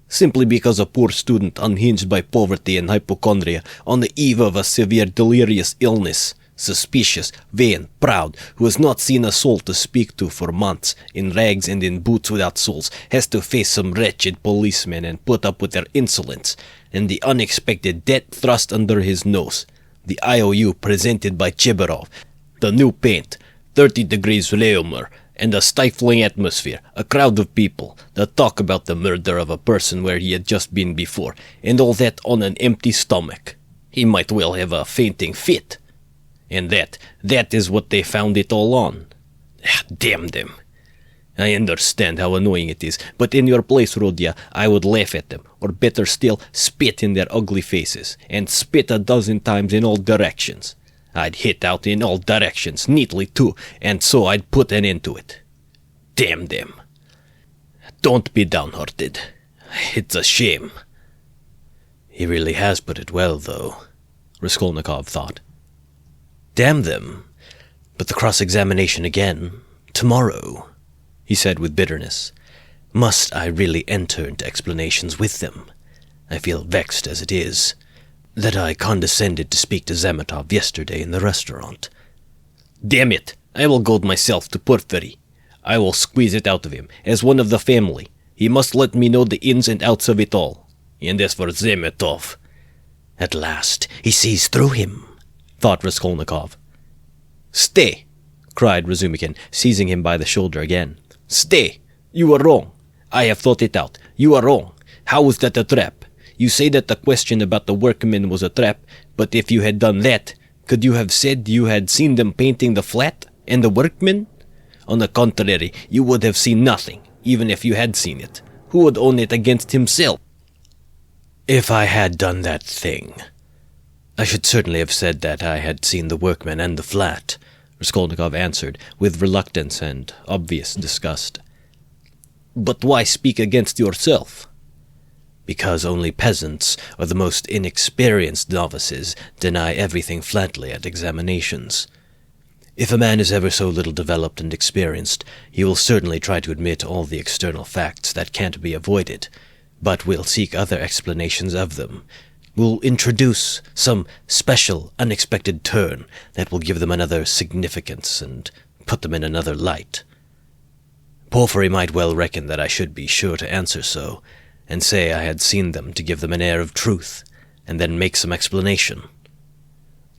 Simply because a poor student unhinged by poverty and hypochondria on the eve of a severe delirious illness, suspicious, vain, proud, who has not seen a soul to speak to for months, in rags and in boots without soles, has to face some wretched policemen and put up with their insolence, and the unexpected debt thrust under his nose, the IOU presented by Chebarov, the new paint, 30 degrees Reaumur, and a stifling atmosphere, a crowd of people, the talk about the murder of a person where he had just been before, and all that on an empty stomach. He might well have a fainting fit. And that is what they found it all on. Damn them. I understand how annoying it is, but in your place, Rodya, I would laugh at them, or better still, spit in their ugly faces, and spit 12 times in all directions. I'd hit out in all directions, neatly too, and so I'd put an end to it. Damn them. Don't be downhearted. It's a shame. He really has put it well, though, Raskolnikov thought. Damn them. But the cross-examination again, tomorrow, he said with bitterness. Must I really enter into explanations with them? I feel vexed as it is, that I condescended to speak to Zametov yesterday in the restaurant. Damn it! I will go myself to Porphyry. I will squeeze it out of him, as one of the family. He must let me know the ins and outs of it all. And as for Zametov, At last he sees through him, thought Raskolnikov. "Stay!" cried Razumikin, seizing him by the shoulder again. "Stay! You are wrong. I have thought it out. You are wrong. How was that a trap? You say that the question about the workmen was a trap, but if you had done that, could you have said you had seen them painting the flat and the workmen? On the contrary, you would have seen nothing, even if you had seen it. Who would own it against himself?" If I had done that thing, I should certainly have said that I had seen the workmen and the flat, Raskolnikov answered, with reluctance and obvious disgust. "But why speak against yourself?" Because only peasants or the most inexperienced novices deny everything flatly at examinations. If a man is ever so little developed and experienced, he will certainly try to admit all the external facts that can't be avoided, but will seek other explanations of them, will introduce some special, unexpected turn that will give them another significance and put them in another light. Porphyry might well reckon that I should be sure to answer so, and say I had seen them to give them an air of truth, and then make some explanation.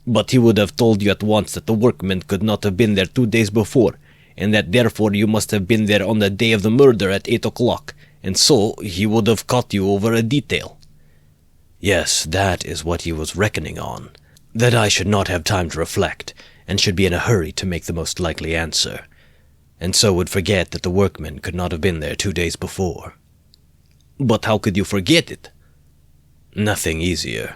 "But he would have told you at once that the workmen could not have been there 2 days before, and that therefore you must have been there on the day of the murder at 8 o'clock, and so he would have caught you over a detail." Yes, that is what he was reckoning on, that I should not have time to reflect, and should be in a hurry to make the most likely answer, and so would forget that the workmen could not have been there 2 days before. "But how could you forget it?" Nothing easier.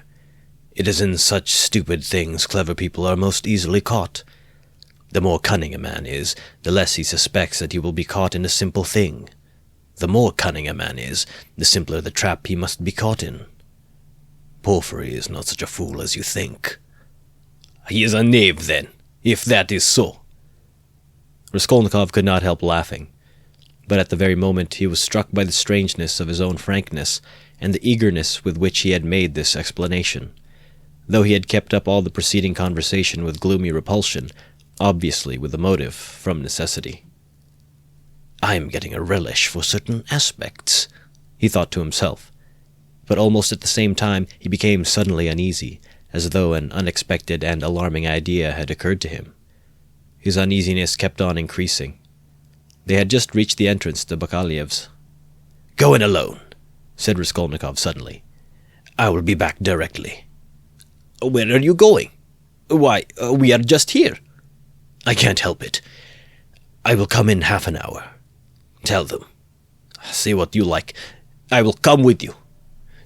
It is in such stupid things clever people are most easily caught. The more cunning a man is, the less he suspects that he will be caught in a simple thing. The more cunning a man is, the simpler the trap he must be caught in. Porphyry is not such a fool as you think. "He is a knave, then, if that is so." Raskolnikov could not help laughing, but at the very moment he was struck by the strangeness of his own frankness and the eagerness with which he had made this explanation, though he had kept up all the preceding conversation with gloomy repulsion, obviously with a motive from necessity. "I am getting a relish for certain aspects," he thought to himself, but almost at the same time he became suddenly uneasy, as though an unexpected and alarming idea had occurred to him. His uneasiness kept on increasing. They had just reached the entrance to Bakaliev's. "Go in alone," said Raskolnikov suddenly. "I will be back directly." "Where are you going?" "Why, we are just here." "I can't help it. I will come in half an hour. Tell them." "Say what you like. I will come with you."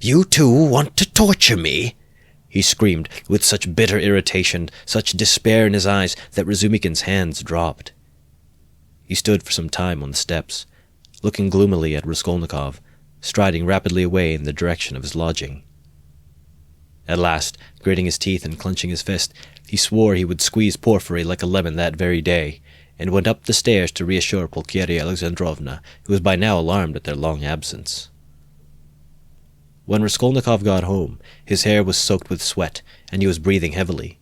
"You two want to torture me?" he screamed, with such bitter irritation, such despair in his eyes, that Razumikin's hands dropped. He stood for some time on the steps, looking gloomily at Raskolnikov, striding rapidly away in the direction of his lodging. At last, gritting his teeth and clenching his fist, he swore he would squeeze Porphyry like a lemon that very day, and went up the stairs to reassure Pulcheria Alexandrovna, who was by now alarmed at their long absence. When Raskolnikov got home, his hair was soaked with sweat, and he was breathing heavily.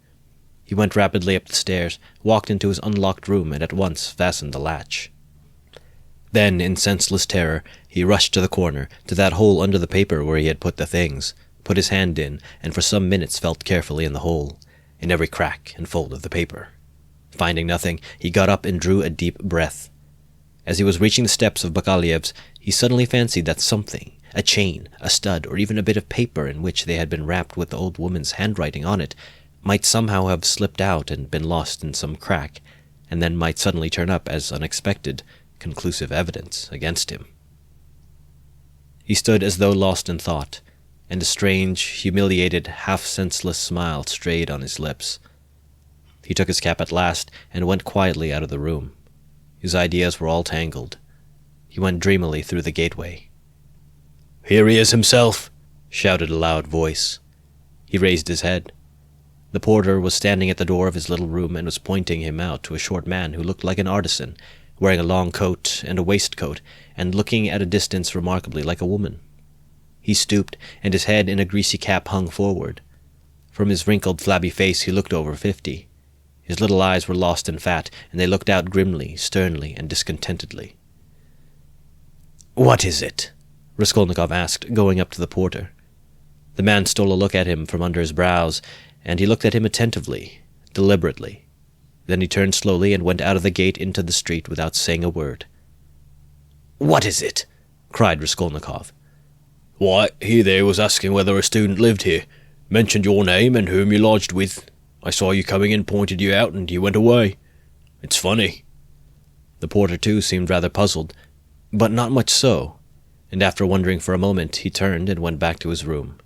He went rapidly up the stairs, walked into his unlocked room, and at once fastened the latch. Then, in senseless terror, he rushed to the corner, to that hole under the paper where he had put the things, put his hand in, and for some minutes felt carefully in the hole, in every crack and fold of the paper. Finding nothing, he got up and drew a deep breath. As he was reaching the steps of Bakaliev's, he suddenly fancied that something, a chain, a stud, or even a bit of paper in which they had been wrapped with the old woman's handwriting on it, might somehow have slipped out and been lost in some crack, and then might suddenly turn up as unexpected, conclusive evidence against him. He stood as though lost in thought, and a strange, humiliated, half-senseless smile strayed on his lips. He took his cap at last and went quietly out of the room. His ideas were all tangled. He went dreamily through the gateway. "Here he is himself," shouted a loud voice. He raised his head. The porter was standing at the door of his little room and was pointing him out to a short man who looked like an artisan, wearing a long coat and a waistcoat, and looking at a distance remarkably like a woman. He stooped, and his head in a greasy cap hung forward. From his wrinkled, flabby face he looked over 50. His little eyes were lost in fat, and they looked out grimly, sternly, and discontentedly. "What is it?" Raskolnikov asked, going up to the porter. The man stole a look at him from under his brows, and he looked at him attentively, deliberately. Then he turned slowly and went out of the gate into the street without saying a word. "What is it?" cried Raskolnikov. Why, he there was asking whether a student lived here. Mentioned your name and whom you lodged with. I saw you coming in, pointed you out, and you went away. It's funny." The porter, too, seemed rather puzzled, but not much so, and after wondering for a moment, he turned and went back to his room.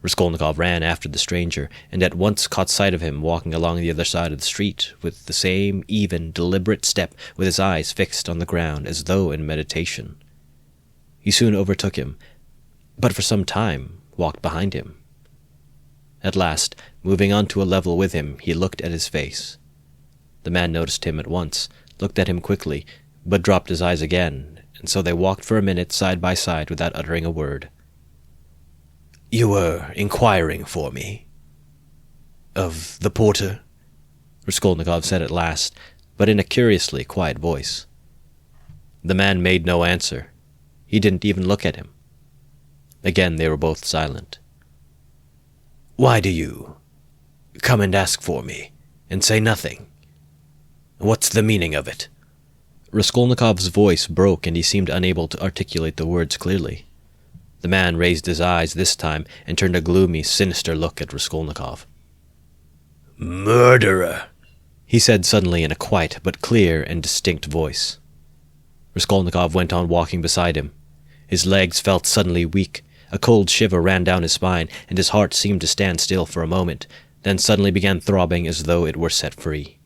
Raskolnikov ran after the stranger, and at once caught sight of him walking along the other side of the street, with the same even, deliberate step, with his eyes fixed on the ground, as though in meditation. He soon overtook him, but for some time walked behind him. At last, moving on to a level with him, he looked at his face. The man noticed him at once, looked at him quickly, but dropped his eyes again, and so they walked for a minute side by side without uttering a word. "You were inquiring for me? Of the porter?" Raskolnikov said at last, but in a curiously quiet voice. The man made no answer. He didn't even look at him. Again they were both silent. "Why do you come and ask for me, and say nothing? What's the meaning of it?" Raskolnikov's voice broke, and he seemed unable to articulate the words clearly. The man raised his eyes this time and turned a gloomy, sinister look at Raskolnikov. "Murderer!" he said suddenly in a quiet but clear and distinct voice. Raskolnikov went on walking beside him. His legs felt suddenly weak. A cold shiver ran down his spine, and his heart seemed to stand still for a moment, then suddenly began throbbing as though it were set free.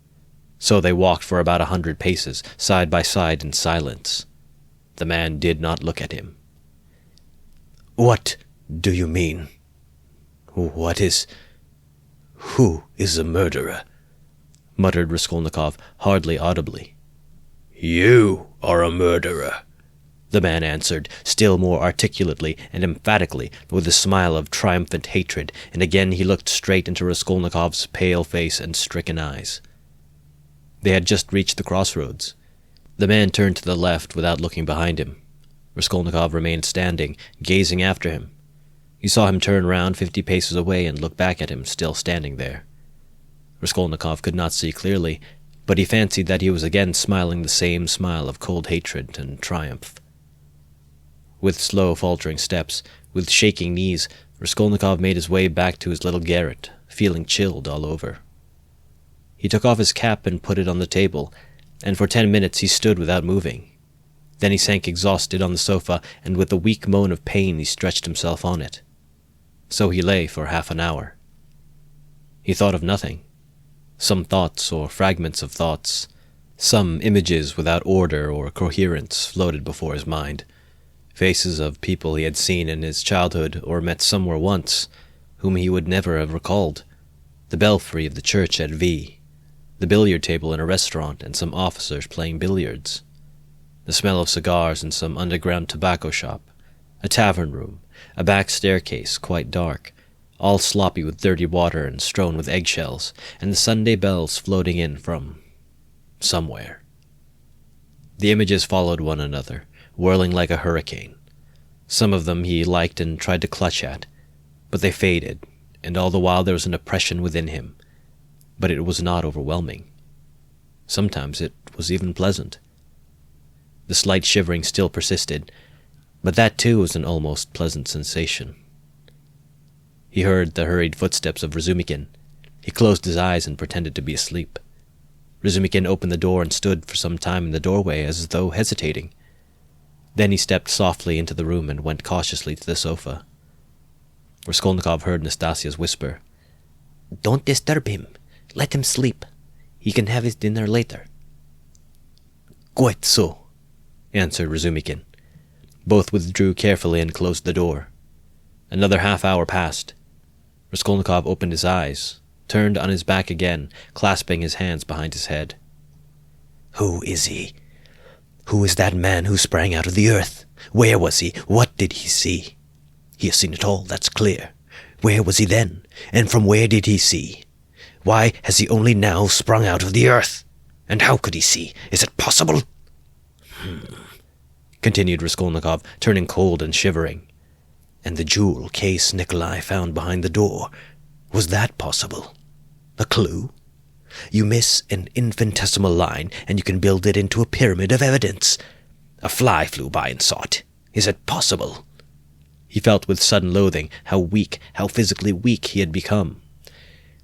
So they walked for about 100 paces, side by side in silence. The man did not look at him. "What do you mean? Who is a murderer?" muttered Raskolnikov, hardly audibly. "You are a murderer," the man answered, still more articulately and emphatically, with a smile of triumphant hatred, and again he looked straight into Raskolnikov's pale face and stricken eyes. They had just reached the crossroads. The man turned to the left without looking behind him. Raskolnikov remained standing, gazing after him. He saw him turn round 50 paces away and look back at him, still standing there. Raskolnikov could not see clearly, but he fancied that he was again smiling the same smile of cold hatred and triumph. With slow, faltering steps, with shaking knees, Raskolnikov made his way back to his little garret, feeling chilled all over. He took off his cap and put it on the table, and for 10 minutes he stood without moving. Then he sank exhausted on the sofa, and with a weak moan of pain he stretched himself on it. So he lay for half an hour. He thought of nothing. Some thoughts or fragments of thoughts, some images without order or coherence floated before his mind. Faces of people he had seen in his childhood or met somewhere once, whom he would never have recalled. The belfry of the church at V, the billiard table in a restaurant, and some officers playing billiards. The smell of cigars in some underground tobacco shop, a tavern room, a back staircase quite dark, all sloppy with dirty water and strewn with eggshells, and the Sunday bells floating in from somewhere. The images followed one another, whirling like a hurricane. Some of them he liked and tried to clutch at, but they faded, and all the while there was an oppression within him. But it was not overwhelming. Sometimes it was even pleasant. The slight shivering still persisted, but that too was an almost pleasant sensation. He heard the hurried footsteps of Razumikin. He closed his eyes and pretended to be asleep. Razumikin opened the door and stood for some time in the doorway as though hesitating. Then he stepped softly into the room and went cautiously to the sofa. Raskolnikov heard Nastasia's whisper, "Don't disturb him. Let him sleep. He can have his dinner later." "Quite so," answered Razumikin. Both withdrew carefully and closed the door. Another half-hour passed. Raskolnikov opened his eyes, turned on his back again, clasping his hands behind his head. "Who is he? Who is that man who sprang out of the earth? Where was he? What did he see? He has seen it all, that's clear. Where was he then? And from where did he see? Why has he only now sprung out of the earth? And how could he see? Is it possible?" Continued Raskolnikov, turning cold and shivering. And the jewel case Nikolai found behind the door, was that possible? A clue? You miss an infinitesimal line, and you can build it into a pyramid of evidence. A fly flew by and saw it. Is it possible? He felt with sudden loathing how weak, how physically weak he had become.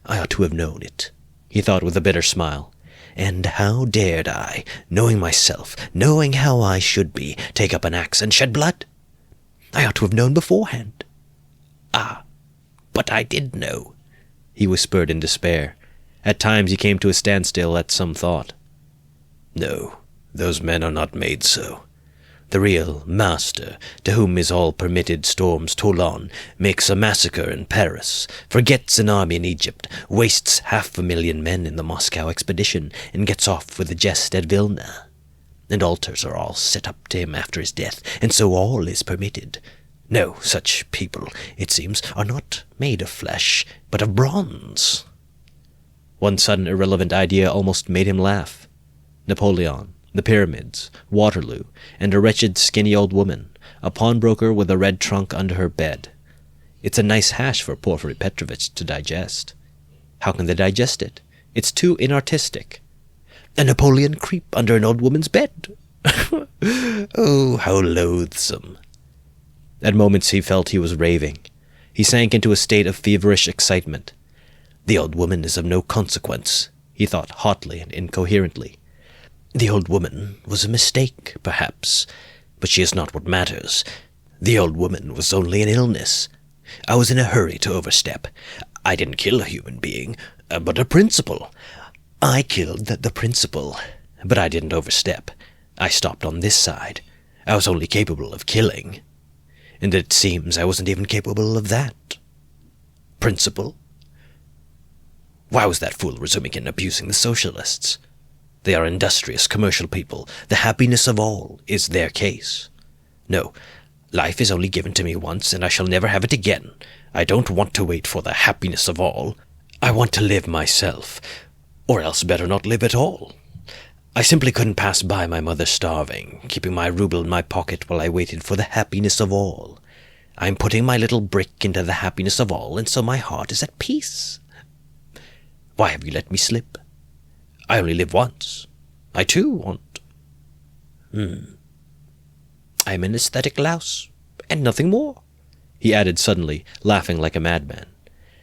I ought to have known it, he thought with a bitter smile. And how dared I, knowing myself, knowing how I should be, take up an axe and shed blood? I ought to have known beforehand. Ah, but I did know, he whispered in despair. At times he came to a standstill at some thought. No, those men are not made so. The real master, to whom is all permitted storms Toulon, makes a massacre in Paris, forgets an army in Egypt, wastes 500,000 men in the Moscow expedition, and gets off with a jest at Vilna. And altars are all set up to him after his death, and so all is permitted. No, such people, it seems, are not made of flesh, but of bronze. One sudden irrelevant idea almost made him laugh. Napoleon, the pyramids, Waterloo, and a wretched skinny old woman, a pawnbroker with a red trunk under her bed. It's a nice hash for Porfiry Petrovitch to digest. How can they digest it? It's too inartistic. A Napoleon creep under an old woman's bed. Oh, how loathsome. At moments he felt he was raving. He sank into a state of feverish excitement. The old woman is of no consequence, he thought hotly and incoherently. The old woman was a mistake, perhaps, but she is not what matters. The old woman was only an illness. I was in a hurry to overstep. I didn't kill a human being, but a principle. I killed the principle, but I didn't overstep. I stopped on this side. I was only capable of killing. And it seems I wasn't even capable of that. Principle? Why was that fool Razumikin abusing the socialists? They are industrious commercial people. The happiness of all is their case. No, life is only given to me once, and I shall never have it again. I don't want to wait for the happiness of all. I want to live myself, or else better not live at all. I simply couldn't pass by my mother starving, keeping my ruble in my pocket while I waited for the happiness of all. I'm putting my little brick into the happiness of all, and so my heart is at peace. Why have you let me slip? I only live once. I too want. I'm an aesthetic louse, and nothing more, he added suddenly, laughing like a madman.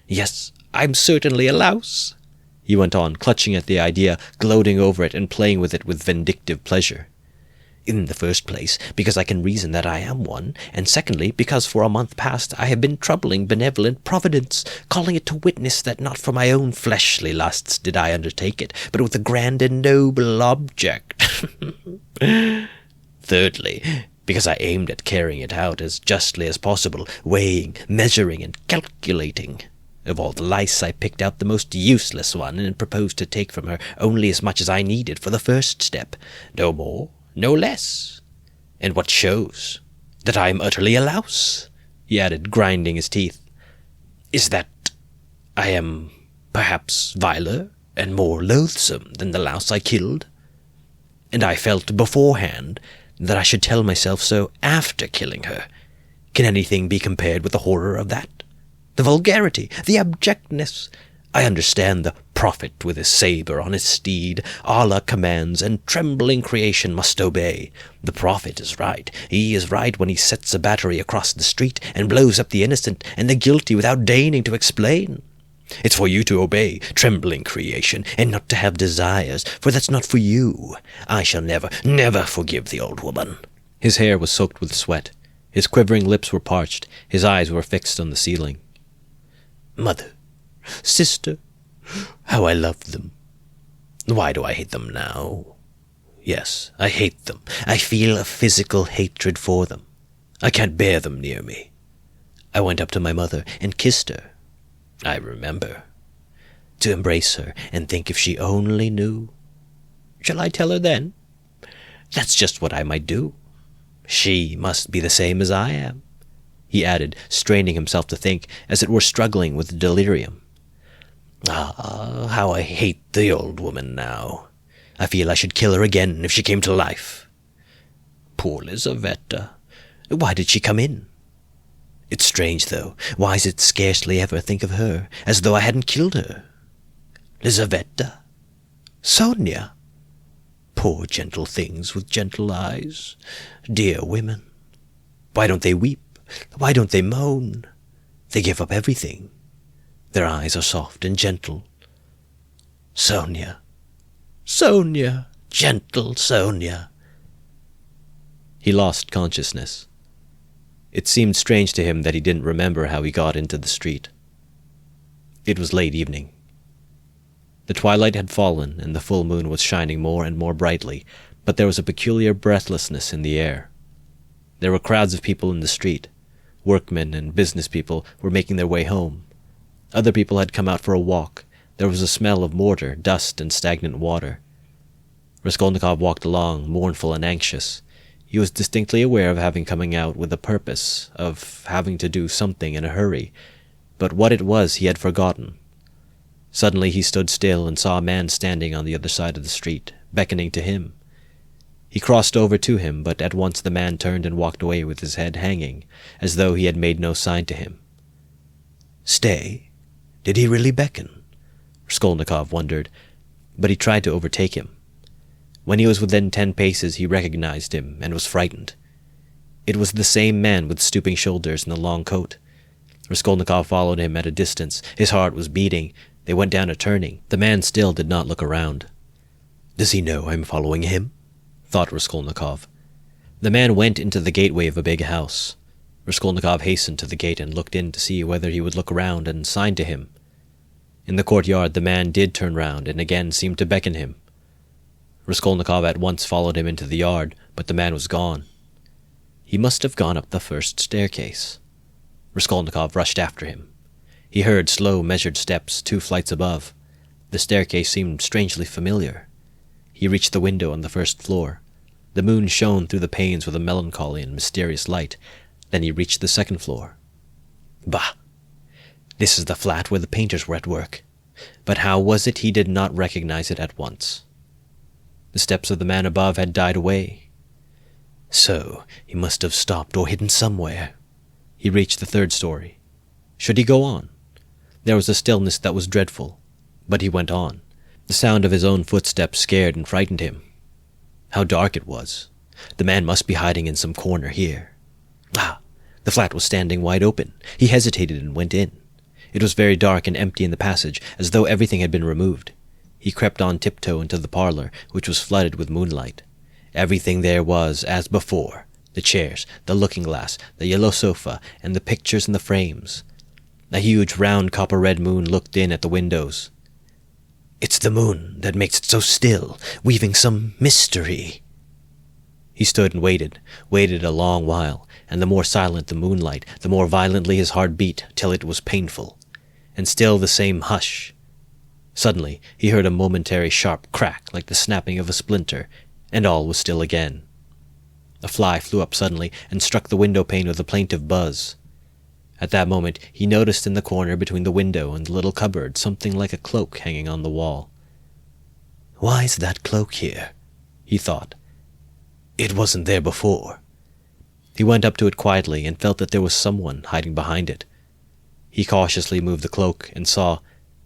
Yes, I'm certainly a louse, he went on, clutching at the idea, gloating over it, and playing with it with vindictive pleasure. In the first place, because I can reason that I am one, and secondly, because for a month past I have been troubling benevolent Providence, calling it to witness that not for my own fleshly lusts did I undertake it, but with a grand and noble object. Thirdly, because I aimed at carrying it out as justly as possible, weighing, measuring, and calculating. Of all the lice I picked out the most useless one, and proposed to take from her only as much as I needed for the first step, no more, no less. And what shows that I am utterly a louse, he added, grinding his teeth, is that I am perhaps viler and more loathsome than the louse I killed. And I felt beforehand that I should tell myself so after killing her. Can anything be compared with the horror of that? The vulgarity, the abjectness. I understand the prophet with his saber on his steed. Allah commands, and trembling creation must obey. The prophet is right. He is right when he sets a battery across the street and blows up the innocent and the guilty without deigning to explain. It's for you to obey, trembling creation, and not to have desires, for that's not for you. I shall never, never forgive the old woman. His hair was soaked with sweat. His quivering lips were parched. His eyes were fixed on the ceiling. Mother, sister, how I loved them. Why do I hate them now? Yes, I hate them. I feel a physical hatred for them. I can't bear them near me. I went up to my mother and kissed her. I remember. To embrace her and think if she only knew. Shall I tell her then? That's just what I might do. She must be the same as I am, he added, straining himself to think, as it were struggling with delirium. Ah, how I hate the old woman now. I feel I should kill her again if she came to life. Poor Lizaveta. Why did she come in? It's strange, though. Why is it scarcely ever think of her, as though I hadn't killed her? Lizaveta? Sonia? Poor gentle things with gentle eyes. Dear women. Why don't they weep? Why don't they moan? They give up everything. Their eyes are soft and gentle. Sonia. Sonia. Gentle Sonia. He lost consciousness. It seemed strange to him that he didn't remember how he got into the street. It was late evening. The twilight had fallen, and the full moon was shining more and more brightly, but there was a peculiar breathlessness in the air. There were crowds of people in the street. Workmen and business people were making their way home. Other people had come out for a walk. There was a smell of mortar, dust, and stagnant water. Raskolnikov walked along, mournful and anxious. He was distinctly aware of having coming out with a purpose, of having to do something in a hurry, but what it was he had forgotten. Suddenly he stood still and saw a man standing on the other side of the street, beckoning to him. He crossed over to him, but at once the man turned and walked away with his head hanging, as though he had made no sign to him. Stay? Did he really beckon? Raskolnikov wondered, but he tried to overtake him. When he was within 10 paces he recognized him and was frightened. It was the same man with stooping shoulders and the long coat. Raskolnikov followed him at a distance. His heart was beating. They went down a turning. The man still did not look around. Does he know I'm following him? Thought Raskolnikov. The man went into the gateway of a big house. Raskolnikov hastened to the gate and looked in to see whether he would look around and sign to him. In the courtyard the man did turn round and again seemed to beckon him. Raskolnikov at once followed him into the yard, but the man was gone. He must have gone up the first staircase. Raskolnikov rushed after him. He heard slow, measured steps 2 flights above. The staircase seemed strangely familiar. He reached the window on the first floor. The moon shone through the panes with a melancholy and mysterious light. Then he reached the second floor. Bah! This is the flat where the painters were at work. But how was it he did not recognize it at once? The steps of the man above had died away. So he must have stopped or hidden somewhere. He reached the 3rd story. Should he go on? There was a stillness that was dreadful, but he went on. The sound of his own footsteps scared and frightened him. How dark it was. The man must be hiding in some corner here. Ah! The flat was standing wide open. He hesitated and went in. It was very dark and empty in the passage, as though everything had been removed. He crept on tiptoe into the parlor, which was flooded with moonlight. Everything there was as before. The chairs, the looking-glass, the yellow sofa, and the pictures in the frames. A huge round copper-red moon looked in at the windows. It's the moon that makes it so still, weaving some mystery. He stood and waited a long while, and the more silent the moonlight, the more violently his heart beat, till it was painful. And still the same hush. Suddenly he heard a momentary sharp crack like the snapping of a splinter, and all was still again. A fly flew up suddenly and struck the window pane with a plaintive buzz. At that moment he noticed in the corner between the window and the little cupboard something like a cloak hanging on the wall. Why is that cloak here? He thought. It wasn't there before. He went up to it quietly and felt that there was someone hiding behind it. He cautiously moved the cloak and saw,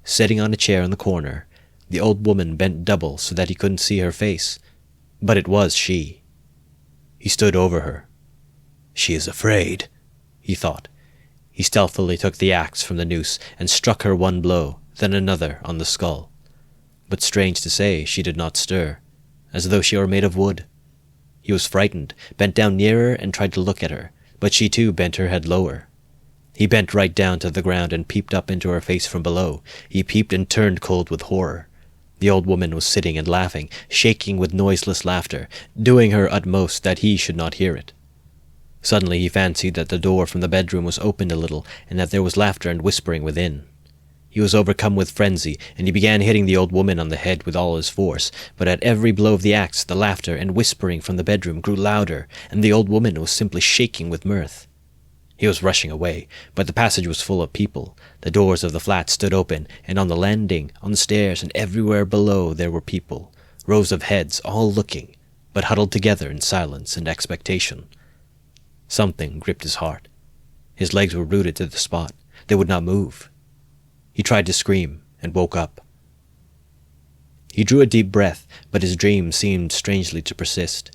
sitting on a chair in the corner, the old woman bent double so that he couldn't see her face. But it was she. He stood over her. She is afraid, he thought. He stealthily took the axe from the noose and struck her 1 blow, then another on the skull. But strange to say, she did not stir, as though she were made of wood. He was frightened, bent down nearer and tried to look at her, but she too bent her head lower. He bent right down to the ground and peeped up into her face from below. He peeped and turned cold with horror. The old woman was sitting and laughing, shaking with noiseless laughter, doing her utmost that he should not hear it. Suddenly he fancied that the door from the bedroom was opened a little, and that there was laughter and whispering within. He was overcome with frenzy, and he began hitting the old woman on the head with all his force, but at every blow of the axe the laughter and whispering from the bedroom grew louder, and the old woman was simply shaking with mirth. He was rushing away, but the passage was full of people. The doors of the flat stood open, and on the landing, on the stairs, and everywhere below there were people, rows of heads, all looking, but huddled together in silence and expectation. Something gripped his heart. His legs were rooted to the spot. They would not move. He tried to scream and woke up. He drew a deep breath, but his dream seemed strangely to persist.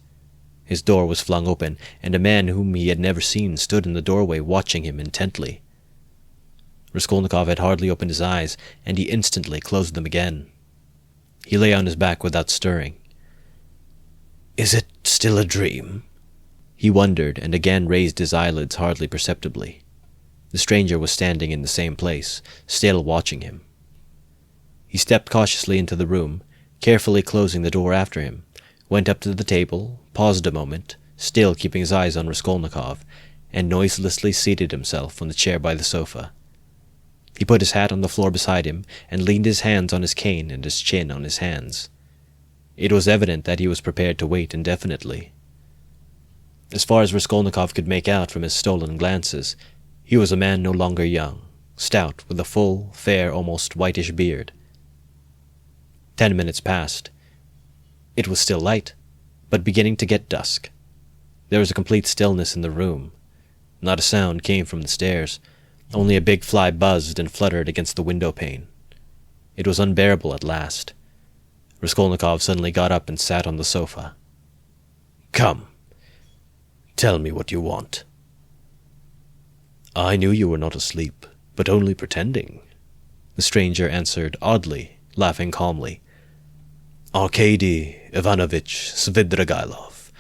His door was flung open, and a man whom he had never seen stood in the doorway watching him intently. Raskolnikov had hardly opened his eyes, and he instantly closed them again. He lay on his back without stirring. Is it still a dream? He wondered, and again raised his eyelids hardly perceptibly. The stranger was standing in the same place, still watching him. He stepped cautiously into the room, carefully closing the door after him, went up to the table, paused a moment, still keeping his eyes on Raskolnikov, and noiselessly seated himself on the chair by the sofa. He put his hat on the floor beside him, and leaned his hands on his cane and his chin on his hands. It was evident that he was prepared to wait indefinitely. As far as Raskolnikov could make out from his stolen glances, he was a man no longer young, stout, with a full, fair, almost whitish beard. 10 minutes passed. It was still light, but beginning to get dusk. There was a complete stillness in the room. Not a sound came from the stairs. Only a big fly buzzed and fluttered against the window pane. It was unbearable at last. Raskolnikov suddenly got up and sat on the sofa. Come, tell me what you want. I knew you were not asleep, but only pretending, the stranger answered oddly, laughing calmly. Arkady Ivanovich Svidrigailov.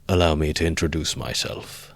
Allow me to introduce myself.